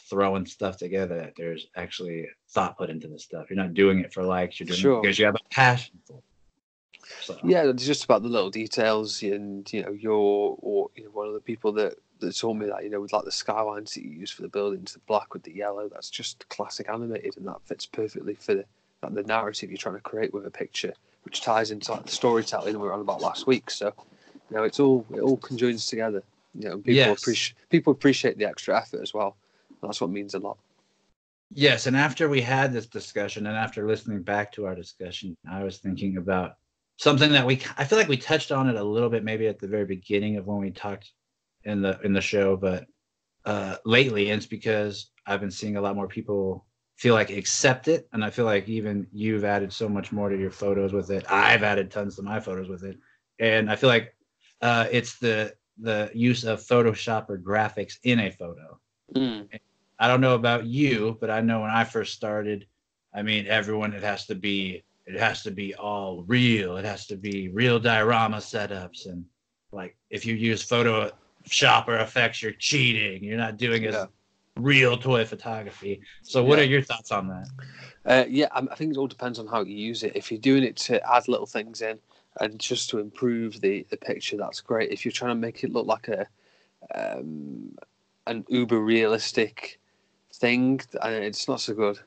throwing stuff together, that there's actually thought put into this stuff. You're not doing it for likes, you're doing it because you have a passion for it. So. Yeah, it's just about the little details, and you're one of the people that told me that with like the skylines that you use for the buildings, the black with the yellow, that's just classic animated, and that fits perfectly for the narrative you're trying to create with a picture, which ties into like the storytelling we were on about last week. So it all conjoins together. People appreciate the extra effort as well. And that's what means a lot. Yes, and after we had this discussion, and after listening back to our discussion, I was thinking about something that I feel like we touched on it a little bit, maybe at the very beginning of when we talked in the show, but lately, and it's because I've been seeing a lot more people feel like accept it, and I feel like even you've added so much more to your photos with it. I've added tons to my photos with it, and I feel like it's the use of Photoshop or graphics in a photo. I don't know about you, but I know when I first started, I mean, everyone, it has to be all real. It has to be real diorama setups. And like, if you use Photoshop or effects, you're cheating. You're not doing as real toy photography. So what are your thoughts on that? I think it all depends on how you use it. If you're doing it to add little things in and just to improve the picture, that's great. If you're trying to make it look like an uber realistic thing, it's not so good.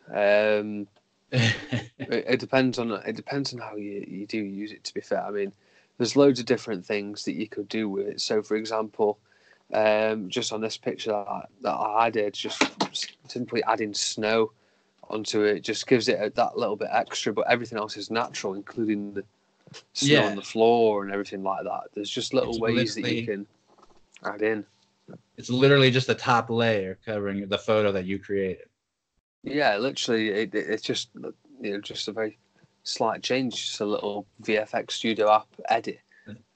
It depends on how you do use it, to be fair. I mean, there's loads of different things that you could do with it. So for example, just on this picture that I did, just simply adding snow onto it just gives it that little bit extra, but everything else is natural, including the snow on the floor and everything like that. There's just little ways that you can add in. It's literally just a top layer covering the photo that you created. Yeah, literally, it's just just a very slight change, just a little VFX Studio app edit.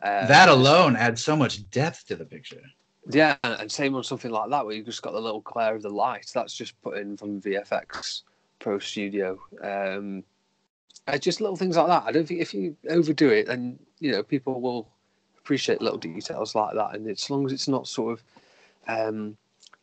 That alone adds so much depth to the picture. Yeah, and same on something like that where you've just got the little glare of the light. That's just put in from VFX Pro Studio. Just little things like that. I don't think if you overdo it, then people will appreciate little details like that. And as long as it's not sort of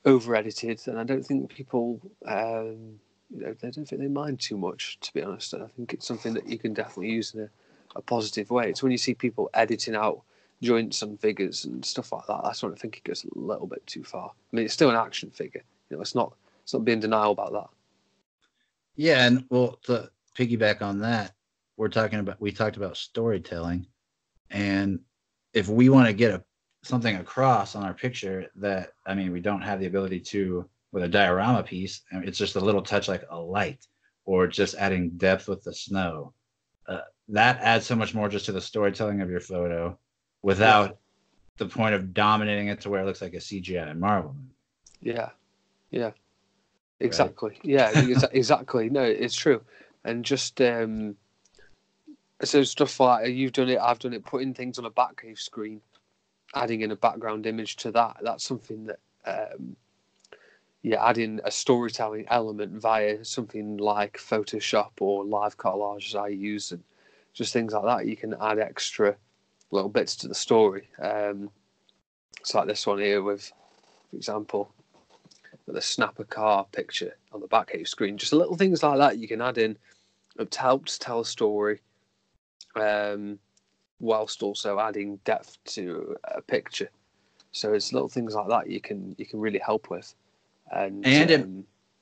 over edited, then I don't think people they don't think they mind too much, to be honest. And I think it's something that you can definitely use in a positive way. It's when you see people editing out joints and figures and stuff like that, that's when I think it goes a little bit too far. I mean, it's still an action figure. It's not being denial about that. Yeah, and well, to piggyback on that, we talked about storytelling, and if we want to get something across on our picture that, I mean, we don't have the ability to with a diorama piece, I mean, it's just a little touch like a light or just adding depth with the snow. That adds so much more just to the storytelling of your photo without the point of dominating it to where it looks like a CGI Marvel. Yeah. Exactly. Right? Yeah, exactly. No, it's true. And just so stuff like you've done it, I've done it, putting things on a Batcave screen, adding in a background image to that. That's something that, adding a storytelling element via something like Photoshop or live collages I use, and just things like that. You can add extra little bits to the story. It's like this one here with, for example, the snapper car picture on the Batcave screen. Just little things like that you can add in to help to tell a story, whilst also adding depth to a picture. So it's little things like that you can really help with, and it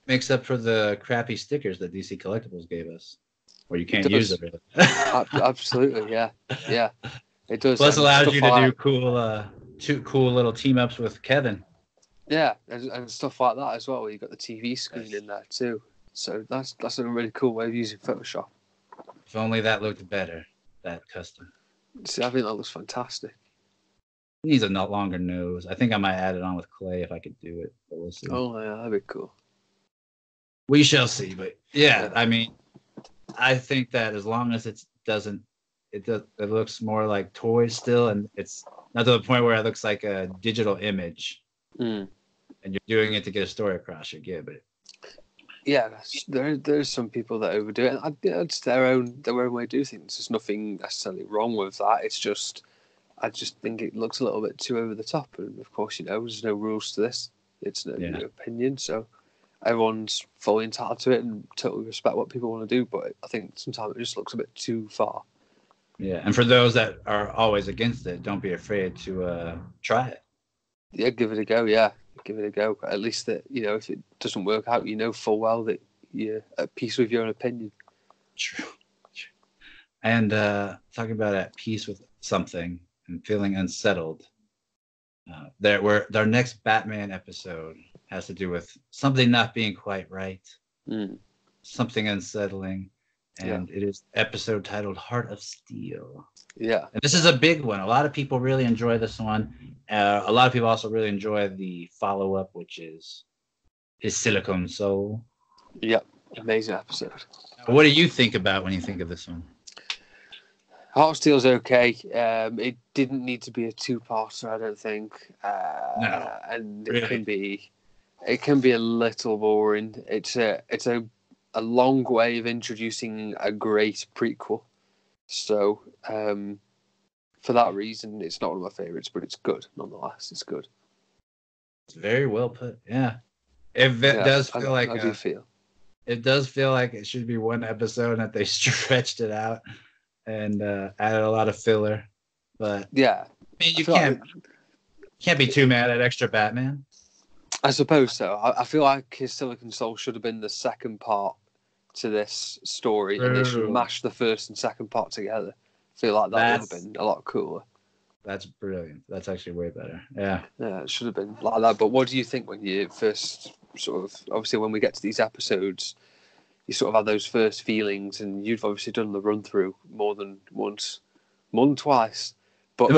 makes up for the crappy stickers that DC Collectibles gave us, where you can't use them. Absolutely, yeah, it does. Plus, allows you to do two cool little team ups with Kevin. Yeah, and stuff like that as well. Where you've got the TV screen in there too. So that's a really cool way of using Photoshop. If only that looked better, that custom. See, I think that looks fantastic. It needs a longer nose. I think I might add it on with clay if I could do it, but we'll see. Oh yeah, that'd be cool. We shall see, but yeah, I mean, I think that as long as it looks more like toys still, and it's not to the point where it looks like a digital image. And you're doing it to get a story across, you're good. But yeah, there's some people that overdo it. It's their own way of doing things. There's nothing necessarily wrong with that. It's just I just think it looks a little bit too over the top. And of course, there's no rules to this. It's no opinion. So everyone's fully entitled to it and totally respect what people want to do. But I think sometimes it just looks a bit too far. Yeah. And for those that are always against it, don't be afraid to try it. Yeah, give it a go. Yeah, give it a go. At least that, if it doesn't work out, full well that you're at peace with your own opinion. True. And talking about at peace with something and feeling unsettled, our next Batman episode has to do with something not being quite right, something unsettling, and it is episode titled Heart of Steel. Yeah. And this is a big one. A lot of people really enjoy this one. A lot of people also really enjoy the follow-up, which is Silicon Soul. Yep. Amazing episode. What do you think about when you think of this one? Heart of Steel's okay. It didn't need to be a two-parter, I don't think. No, and really. it can be a little boring. It's a long way of introducing a great prequel. So for that reason, it's not one of my favorites, but it's good nonetheless. It's good. It's very well put. Yeah, does feel like I do feel. It does feel like it should be one episode and that they stretched it out and added a lot of filler. But yeah, I mean, you can't be too mad at extra Batman. I suppose so. I feel like his Silicon Soul should have been the second part to this story, and they should mash the first and second part together. I feel like that would have been a lot cooler. That's brilliant. That's actually way better. Yeah. Yeah, it should have been like that. But what do you think when you first obviously when we get to these episodes, you sort of have those first feelings, and you've obviously done the run through more than twice. But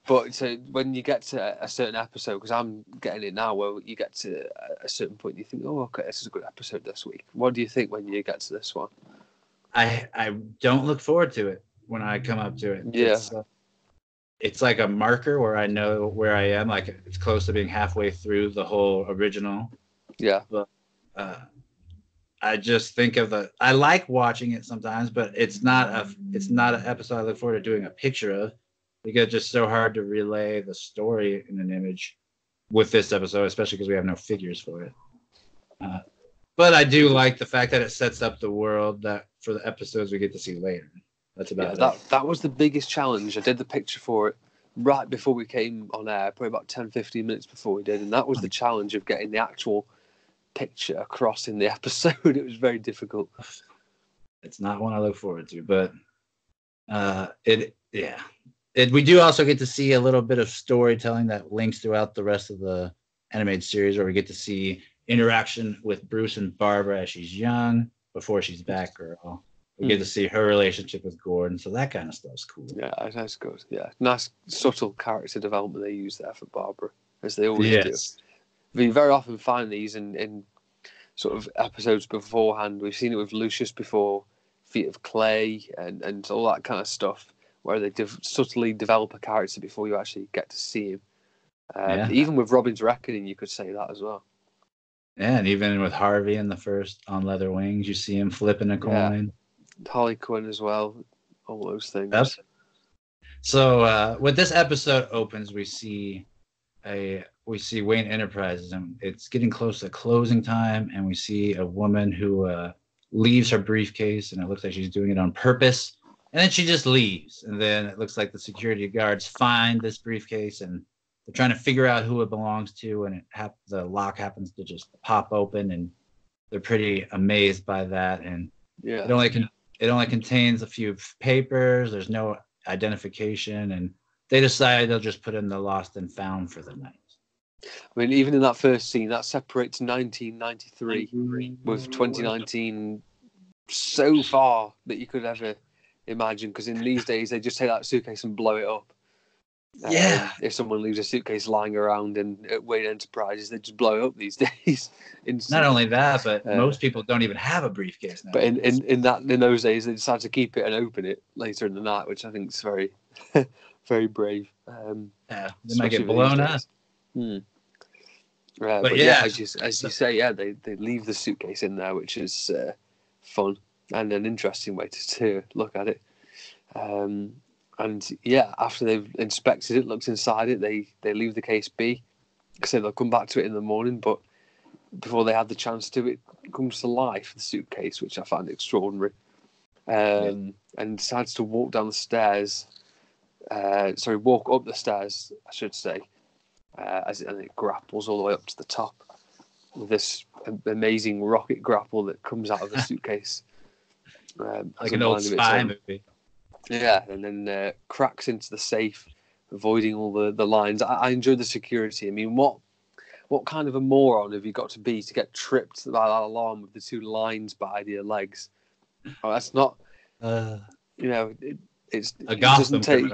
but so when you get to a certain episode, because I'm getting it now, where you get to a certain point, you think, oh, okay, this is a good episode this week. What do you think when you get to this one? I don't look forward to it when I come up to it. Yeah. It's like a marker where I know where I am. Like it's close to being halfway through the whole original. Yeah. But I just think of I like watching it sometimes, but it's not an episode I look forward to doing a picture of, because it's just so hard to relay the story in an image with this episode, especially because we have no figures for it. But I do like the fact that it sets up the world that for the episodes we get to see later. That's about it. That was the biggest challenge. I did the picture for it right before we came on air, probably about 10-15 minutes before we did, and that was the challenge of getting the actual picture across in the episode. It was very difficult. It's not one I look forward to, but we do also get to see a little bit of storytelling that links throughout the rest of the animated series, where we get to see interaction with Bruce and Barbara as she's young before she's Batgirl. We get to see her relationship with Gordon, so that kind of stuff's cool. Yeah, that's good. Yeah, nice subtle character development they use there for Barbara, as they always do. We very often find these in sort of episodes beforehand. We've seen it with Lucius before, Feet of Clay, and all that kind of stuff, where they subtly develop a character before you actually get to see him. Even with Robin's Reckoning, you could say that as well. Yeah, and even with Harvey in the first On Leather Wings, you see him flipping a coin. Harley Quinn as well, all those things. Yep. So when this episode opens, we see Wayne Enterprises, and it's getting close to closing time, and we see a woman who leaves her briefcase, and it looks like she's doing it on purpose, and then she just leaves, and then it looks like the security guards find this briefcase, and they're trying to figure out who it belongs to, and the lock happens to just pop open, and they're pretty amazed by that, and it only contains a few papers. There's no identification, and they decide they'll just put in the lost and found for the night. I mean, even in that first scene, that separates 1993 with 2019 so far that you could ever imagine. Because in these days, they just take that suitcase and blow it up. If someone leaves a suitcase lying around at Wayne Enterprises, they just blow it up these days. Not only that, but most people don't even have a briefcase now. But in those days, they decide to keep it and open it later in the night, which I think is very, very brave. They might get blown up. But as you say, they leave the suitcase in there, which is fun and an interesting way to look at it. And yeah, after they've inspected it, looked inside it, they leave the case be. So they'll come back to it in the morning, but before they had the chance to, it comes to life, the suitcase, which I find extraordinary. And decides to walk down the stairs. Walk up the stairs, I should say, and it grapples all the way up to the top with this amazing rocket grapple that comes out of the suitcase. Like an old spy movie. Yeah, and then cracks into the safe, avoiding all the lines. I enjoy the security. I mean, what kind of a moron have you got to be to get tripped by that alarm with the two lines behind your legs? Oh, that's not, it doesn't take.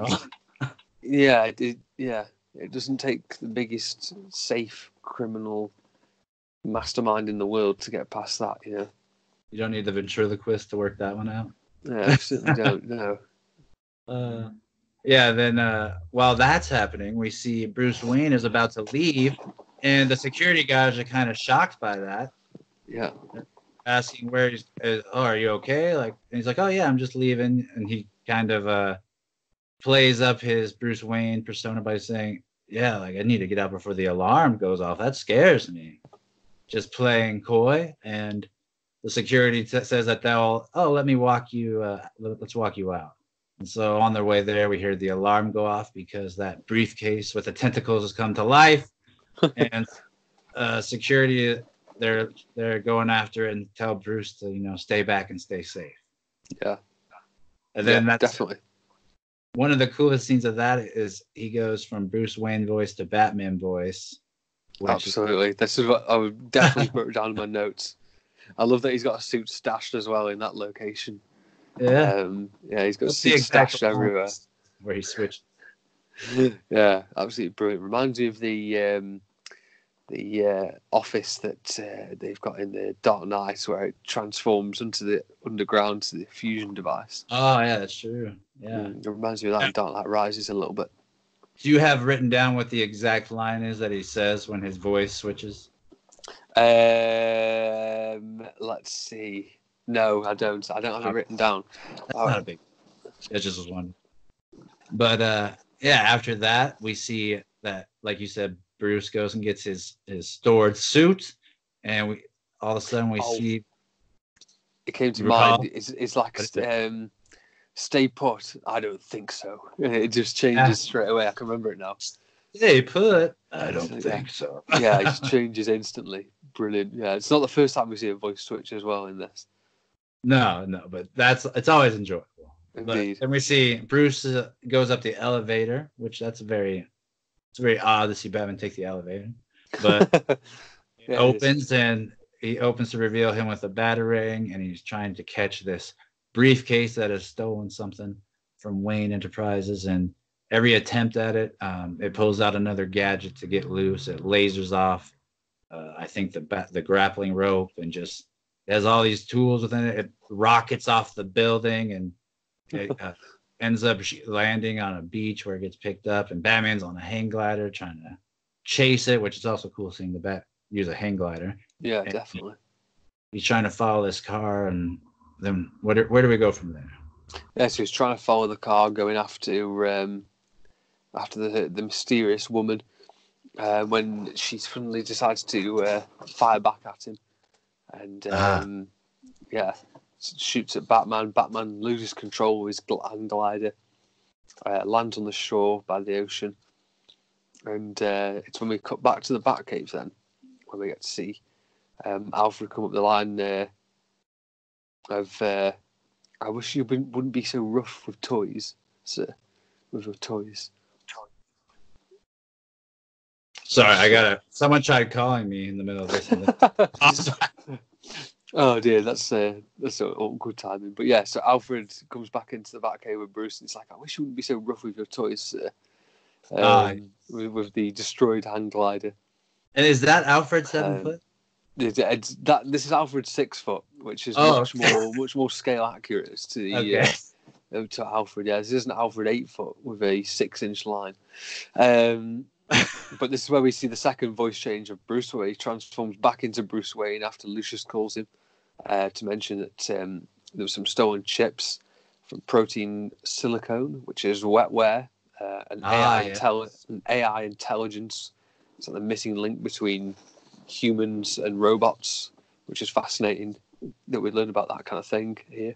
It doesn't take the biggest safe criminal mastermind in the world to get past that. You don't need the ventriloquist to work that one out. Yeah, absolutely don't. No. Then while that's happening, we see Bruce Wayne is about to leave, and the security guys are kind of shocked by that. Yeah. Asking where he's, are you okay? Like, and he's like, oh yeah, I'm just leaving. And he kind of plays up his Bruce Wayne persona by saying, yeah, like I need to get out before the alarm goes off. That scares me. Just playing coy. And the security says that let me walk you, let's walk you out. And so on their way there, we hear the alarm go off because that briefcase with the tentacles has come to life. And security, they're going after it and tell Bruce to, stay back and stay safe. Yeah. And then that's definitely one of the coolest scenes of that is he goes from Bruce Wayne voice to Batman voice. Absolutely. This is what I would definitely put down in my notes. I love that he's got a suit stashed as well in that location. Yeah. He's got suits stashed everywhere. Where he switched. Yeah, absolutely brilliant. Reminds me of the office that they've got in the Dark Knight, where it transforms into the underground to the fusion device. Oh yeah, that's true. Yeah, it reminds me of that in Dark Knight Rises a little bit. Do you have written down what the exact line is that he says when his voice switches? Let's see. No, I don't. I don't have it written down. That's not a big. It just was one. But after that, we see that, like you said, Bruce goes and gets his stored suit, and we all of a sudden we see. It came to mind. It's like stay put. I don't think so. It just changes straight away. I can remember it now. Stay put. I don't think so. Yeah, it just changes instantly. Brilliant. Yeah, it's not the first time we see a voice switch as well in this. No, but it's always enjoyable. Indeed. And we see Bruce goes up the elevator, which it's very odd to see Batman take the elevator. But he opens to reveal him with a batarang, and he's trying to catch this briefcase that has stolen something from Wayne Enterprises. And every attempt at it, it pulls out another gadget to get loose. It lasers off, I think, the grappling rope, and just it has all these tools within it. It rockets off the building, and it ends up landing on a beach where it gets picked up. And Batman's on a hang glider trying to chase it, which is also cool seeing the Bat use a hang glider. Yeah, definitely. He's trying to follow this car, and then where do we go from there? Yeah, so he's trying to follow the car, going after the mysterious woman when she suddenly decides to fire back at him, and shoots at Batman. Batman loses control with his hang glider, lands on the shore by the ocean, and it's when we cut back to the Batcave then, when we get to see Alfred come up the line there of I wish you wouldn't be so rough with toys, sir. With your toys. Sorry, someone tried calling me in the middle of this. Oh dear, that's awkward timing. But yeah, so Alfred comes back into the Batcave with Bruce, and it's like, I wish you wouldn't be so rough with your toys, sir. With the destroyed hang glider. And is that Alfred 7 foot? This is Alfred 6 foot, which is much more scale accurate to to Alfred. Yeah, this isn't Alfred 8 foot with a 6-inch line. But this is where we see the second voice change of Bruce, where he transforms back into Bruce Wayne after Lucius calls him to mention that there was some stolen chips from Protein Silicone, which is wetware, an AI intelligence. It's like the missing link between humans and robots, which is fascinating that we learn about that kind of thing here.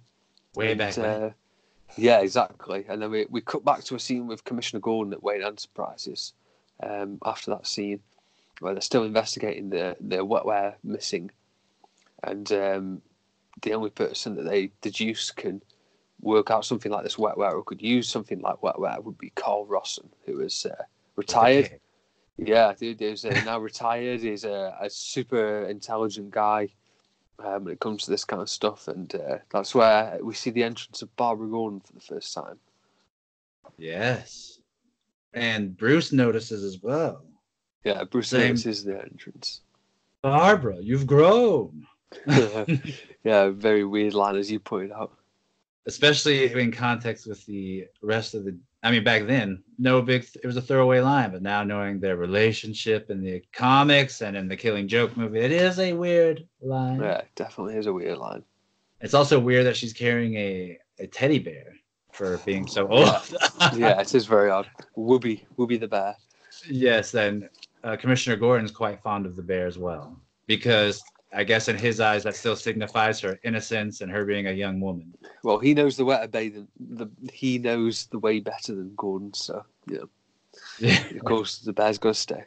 Way back when. Yeah, exactly. And then we cut back to a scene with Commissioner Gordon at Wayne Enterprises after that scene, where they're still investigating the wetware missing. And the only person that they deduce can work out something like this wetware or could use something like wetware would be Carl Rossum, who is retired. Okay. Yeah, dude, he's now retired. He's a super intelligent guy when it comes to this kind of stuff. And that's where we see the entrance of Barbara Gordon for the first time. Yes. And Bruce notices as well. Yeah, Bruce notices the entrance. Barbara, you've grown. Yeah, very weird line, as you pointed out. Especially in context with the rest of the... I mean, back then, it was a throwaway line, but now knowing their relationship in the comics and in the Killing Joke movie, it is a weird line. Yeah, it definitely is a weird line. It's also weird that she's carrying a teddy bear for being so old. Yeah, it is very odd. Whoopi the bear. Yes, and Commissioner Gordon's quite fond of the bear as well, because I guess in his eyes that still signifies her innocence and her being a young woman. Well, he knows the he knows the way better than Gordon, so yeah. Of course, the bear's got to stay.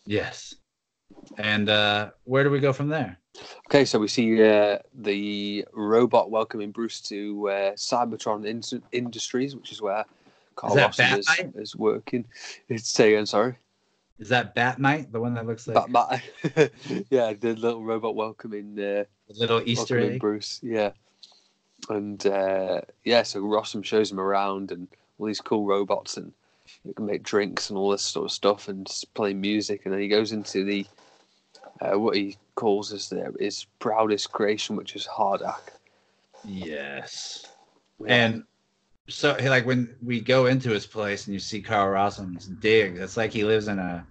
Yes. And where do we go from there? Okay, so we see the robot welcoming Bruce to Cybertron Industries, which is where Carl Rossum is working. Say again, sorry. Is that Batmite, the one that looks like... Batmite. Yeah, the little robot welcoming... the little Easter egg. Bruce, yeah. And, so Rossum shows him around and all these cool robots, and you can make drinks and all this sort of stuff and play music. And then he goes into the... what he calls his proudest creation, which is Hardak. Yes. Yeah. And so, like, when we go into his place and you see Carl Rossum's digs, it's like he lives in a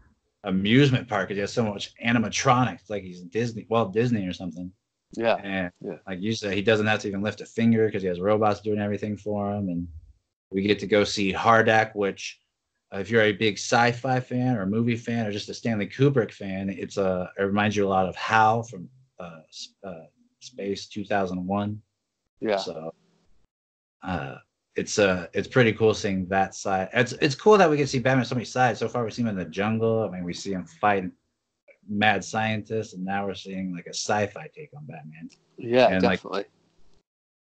amusement park. It has so much animatronics. It's like he's Walt Disney or something. Yeah. And like you said, he doesn't have to even lift a finger because he has robots doing everything for him. And we get to go see Hardak, which... if you're a big sci-fi fan or a movie fan or just a Stanley Kubrick fan, it reminds you a lot of HAL from Space 2001. Yeah. So it's pretty cool seeing that side. It's cool that we get to see Batman on so many sides. So far we've seen him in the jungle. I mean, we see him fight mad scientists, and now we're seeing like a sci-fi take on Batman. Yeah, and definitely.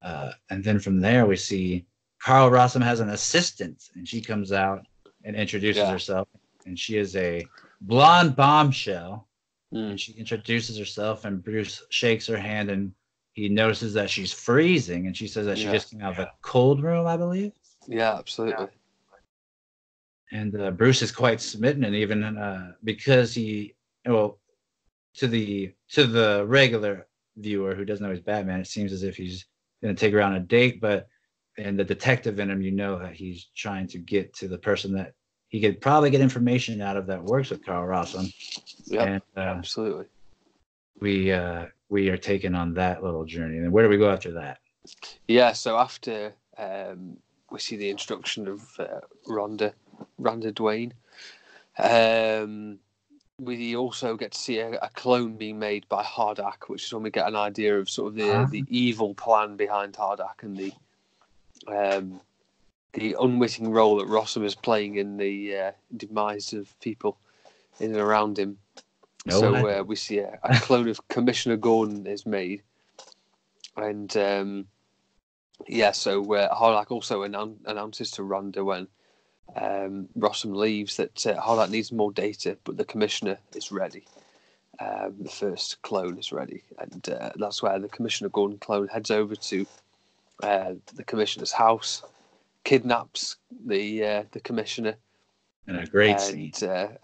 And then from there we see Carl Rossum has an assistant, and she comes out and introduces herself, and she is a blonde bombshell. And she introduces herself, and Bruce shakes her hand, and he notices that she's freezing, and she says that she just came out of a cold room, I believe. Yeah, absolutely. And Bruce is quite smitten, and even because to the regular viewer who doesn't know he's Batman, it seems as if he's going to take her on a date, but and the detective in him, that he's trying to get to the person that he could probably get information out of that works with Carl Rossum. Yeah, absolutely. We are taken on that little journey. And where do we go after that? Yeah, so after we see the introduction of Rhonda Duane, we also get to see a clone being made by Hardak, which is when we get an idea of sort of the evil plan behind Hardak and the unwitting role that Rossum is playing in the demise of people in and around him. We see a clone of Commissioner Gordon is made. And Hardak also announces to Rhonda when Rossum leaves that Hardak needs more data, but the Commissioner is ready. The first clone is ready. And that's where the Commissioner Gordon clone heads over to the Commissioner's house, kidnaps the Commissioner, and a great scene,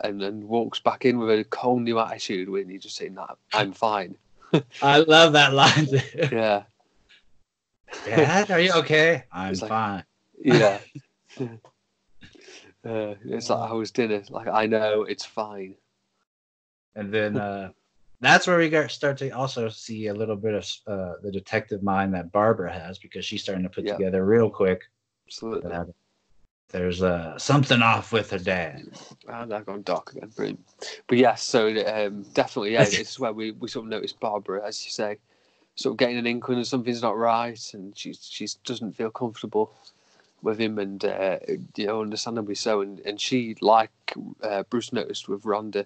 and walks back in with a whole new attitude when he's just saying that I'm fine. I love that line. Yeah. Dad, are you okay? I'm fine. Yeah. It's like, how was dinner? Like, I know, it's fine. And then that's where we start to also see a little bit of the detective mind that Barbara has, because she's starting to put together real quick. Absolutely. That there's something off with her dad. And I've gone dark again, brilliant. But yes, so definitely, yeah, this is where we sort of notice Barbara, as you say, sort of getting an inkling that something's not right, and she doesn't feel comfortable with him, and understandably so. And she, like Bruce noticed with Rhonda,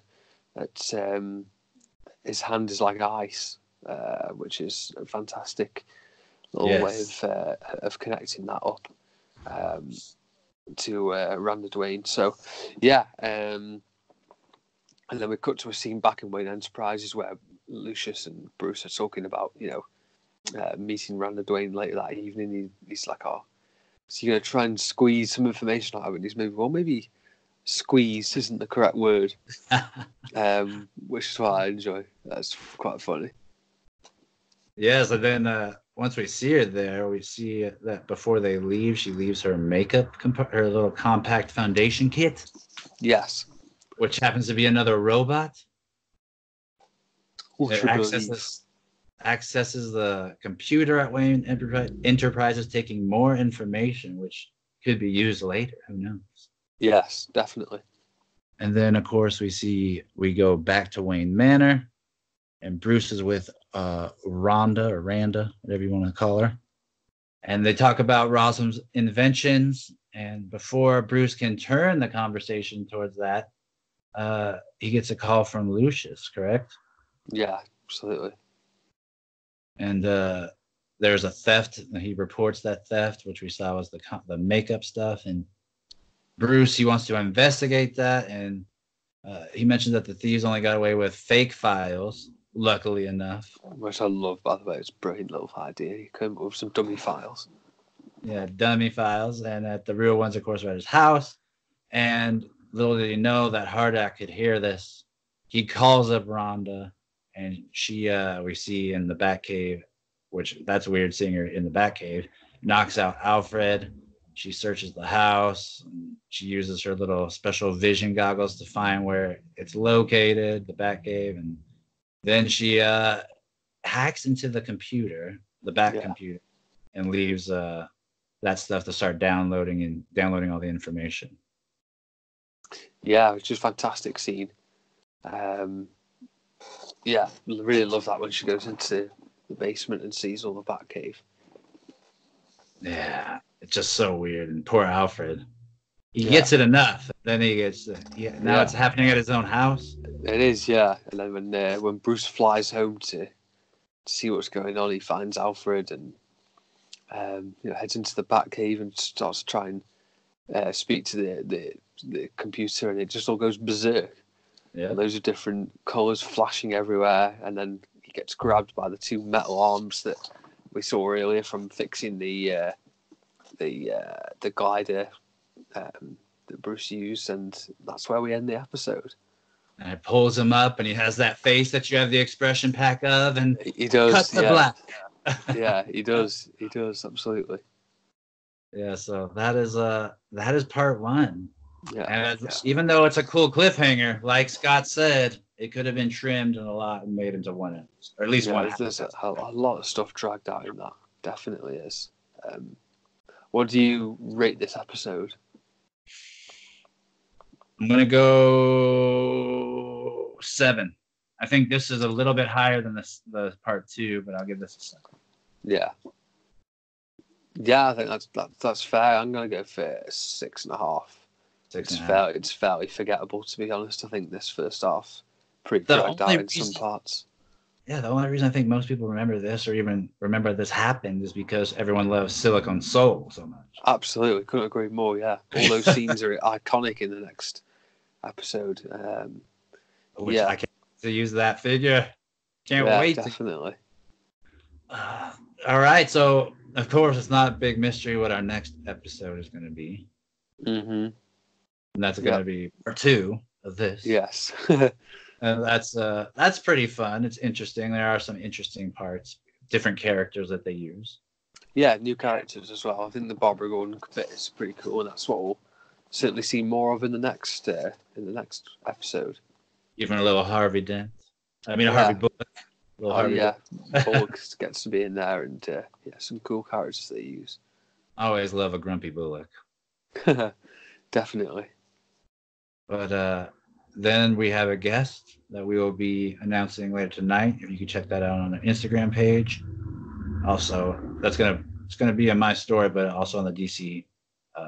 that his hand is like ice, which is a fantastic little way of connecting that up. To Rhonda Dwayne. So, yeah. And then we cut to a scene back in Wayne Enterprises where Lucius and Bruce are talking about, meeting Rhonda Dwayne later that evening. He's like, oh, so you're going to try and squeeze some information out of it? He's maybe squeeze isn't the correct word, which is what I enjoy. That's quite funny. Yeah, so then once we see her there, we see that before they leave, she leaves her makeup, her little compact foundation kit. Yes. Which happens to be another robot. It accesses the computer at Wayne Enterprises, taking more information, which could be used later. Who knows? Yes, definitely. And then, of course, we go back to Wayne Manor, and Bruce is with Rhonda or Randa, whatever you want to call her. And they talk about Rosam's inventions. And before Bruce can turn the conversation towards that, he gets a call from Lucius, correct? Yeah, absolutely. And there's a theft. He reports that theft, which we saw was the makeup stuff. And Bruce, he wants to investigate that. And he mentions that the thieves only got away with fake files, luckily enough. Which I love, by the way. It's a brilliant little idea. He came up with some dummy files. Yeah, dummy files. And that the real ones, of course, are at his house. And little did he know that Hardak could hear this. He calls up Rhonda, and she, we see in the Batcave, which that's weird seeing her in the Batcave, knocks out Alfred. She searches the house. She uses her little special vision goggles to find where it's located, the Batcave, and then she hacks into the computer, the Bat computer, and leaves that stuff to start downloading all the information. Yeah, it's just a fantastic scene. Yeah, really love that when she goes into the basement and sees all the Batcave. Yeah, it's just so weird. And poor Alfred. He gets it enough. Then he gets now it's happening at his own house. It is, yeah. And then when Bruce flies home to see what's going on, he finds Alfred and heads into the Batcave and starts to try and speak to the computer, and it just all goes berserk. Yeah, loads of different colours flashing everywhere, and then he gets grabbed by the two metal arms that we saw earlier from fixing the glider that Bruce used, and that's where we end the episode. And it pulls him up, and he has that face that you have the expression pack of, and he does. Cut the black. Yeah, he does. He does, absolutely. Yeah, so that is part one. Yeah. And even though it's a cool cliffhanger, like Scott said, it could have been trimmed and a lot and made into one episode, or at least one. There's a lot of stuff dragged out in that. Definitely is. What do you rate this episode? I'm gonna go 7. I think this is a little bit higher than the part 2, but I'll give this a 7. Yeah. Yeah, I think that's fair. I'm gonna go for 6.5. It's fairly forgettable, to be honest. I think this first half pretty dragged out in some parts. Yeah, the only reason I think most people remember this or even remember this happened is because everyone loves Silicon Soul so much. Absolutely, couldn't agree more. Yeah, all those scenes are iconic in the next episode. Which I can't wait to use that figure. Can't wait. Definitely. All right, so of course it's not a big mystery what our next episode is going to be. Mm-hmm. And that's going to be part 2 of this. Yes. And that's pretty fun. It's interesting. There are some interesting parts, different characters that they use. Yeah, new characters as well. I think the Barbara Gordon bit is pretty cool, and that's what we'll certainly see more of in the next episode. Even a little Harvey Dent. I mean, a Harvey Bullock. Oh, Harvey yeah. Bullock. Bullock gets to be in there, and some cool characters they use. I always love a grumpy Bullock. Definitely. But then we have a guest that we will be announcing later tonight. If you can check that out on the Instagram page. Also, it's gonna be in my story, but also on the DC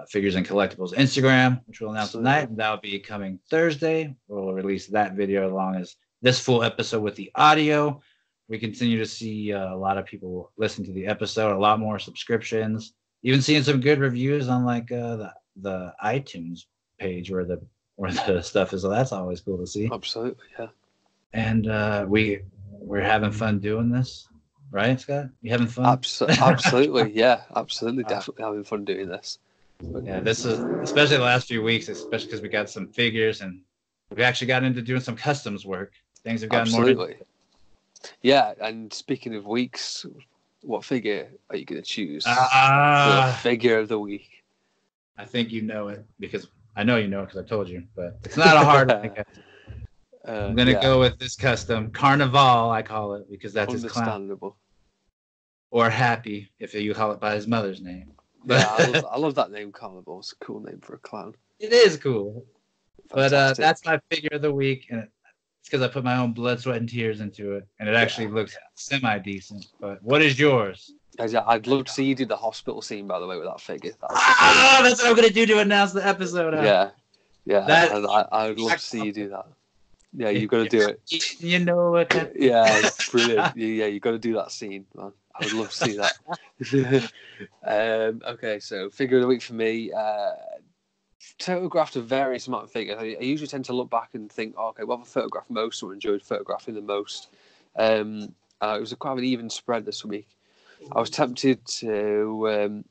Figures and Collectibles Instagram, which we'll announce tonight. That will be coming Thursday. We'll release that video along as this full episode with the audio. We continue to see a lot of people listen to the episode, a lot more subscriptions, even seeing some good reviews on like the iTunes page where the stuff is. So that's always cool to see. Absolutely, yeah. And we're having fun doing this, right, Scott? You having fun? Absolutely, yeah, absolutely, definitely having fun doing this. Yeah, this is especially the last few weeks, especially because we got some figures and we actually got into doing some customs work. Things have gotten more. Yeah, and speaking of weeks, what figure are you going to choose for the figure of the week? I think you know it because I know you know it because I told you, but it's not a hard one. I'm going to go with this custom Carnival, I call it, because that's his clown. Understandable. Or Happy, if you call it by his mother's name. Yeah, I love that name, Carnival. It's a cool name for a clown. It is cool. Fantastic. But that's my figure of the week, and it's because I put my own blood, sweat, and tears into it, and it actually looks semi-decent. But what is yours? I'd love to see you do the hospital scene, by the way, with that figure. That's what I'm going to do to announce the episode. Yeah. I would love to see you do that. Yeah, you've got to do it. You know what? Yeah, it's brilliant. Yeah, you've got to do that scene, man. I would love to see that. Okay, so figure of the week for me. Photographed a various amount of figures. I usually tend to look back and think, okay, what have I photographed most or enjoyed photographing the most? It was quite an even spread this week. I was tempted to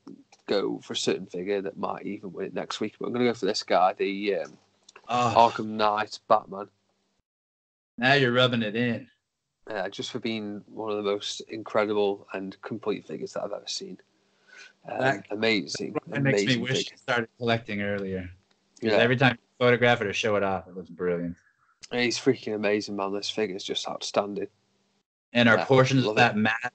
go for a certain figure that might even win it next week, but I'm going to go for this guy, the Arkham Knight Batman. Now you're rubbing it in. Just for being one of the most incredible and complete figures that I've ever seen. Amazing. It makes me wish you started collecting earlier. Yeah. Every time you photograph it or show it off, it looks brilliant. He's freaking amazing, man. This figure is just outstanding. And our portions of that matte,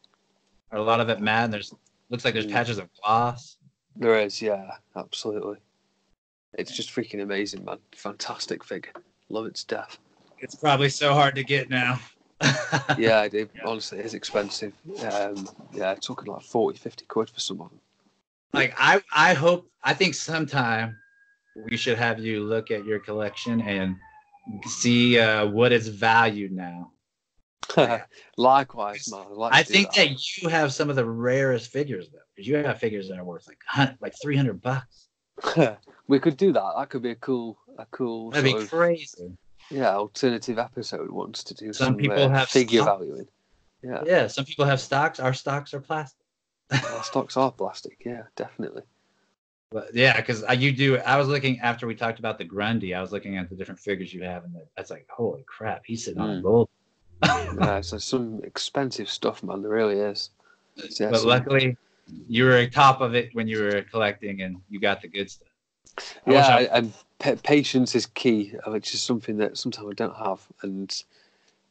are a lot of it matte, and looks like there's patches of gloss. There is, yeah, absolutely. It's just freaking amazing, man. Fantastic figure. Love it to death. It's probably so hard to get now. Yeah, honestly, it is expensive. Talking like 40, 50 quid for someone. Like, I think sometime we should have you look at your collection and see what is valued now. Likewise, man. I think that you have some of the rarest figures, though, because you have figures that are worth like $300. We could do that. That could be a cool. That'd be crazy. Yeah, alternative episode wants to do some people have figure valuing. Yeah. Some people have stocks. Our stocks are plastic. Our stocks are plastic. Yeah, definitely. But yeah, because you do. I was looking after we talked about the Grundy. I was looking at the different figures you have, and that's like, holy crap, he's sitting on gold. Yeah, so some expensive stuff, man. There really is. Yeah, but luckily, you were on top of it when you were collecting, and you got the good stuff. And patience is key, which is something that sometimes I don't have. And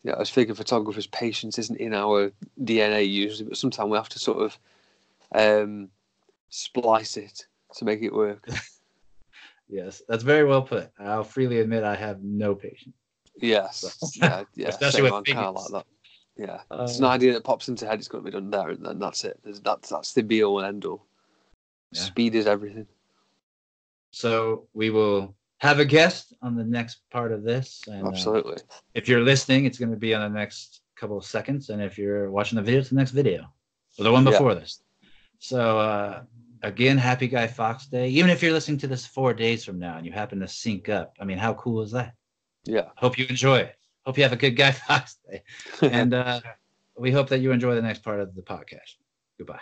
as figure photographers, patience isn't in our DNA usually, but sometimes we have to sort of splice it to make it work. Yes, that's very well put. I'll freely admit I have no patience. Yes, yeah, especially with figures. Kind of like that. Yeah, it's an idea that pops into head. It's got to be done there, and then that's it. That's the be all and end all. Yeah. Speed is everything. So we will have a guest on the next part of this. And, absolutely. If you're listening, it's going to be on the next couple of seconds, and if you're watching the video, it's the next video, or the one before this. So again, Happy Guy Fawkes Day. Even if you're listening to this 4 days from now and you happen to sync up, I mean, how cool is that? Yeah. Hope you enjoy it. Hope you have a good Guy Fawkes Day. And we hope that you enjoy the next part of the podcast. Goodbye.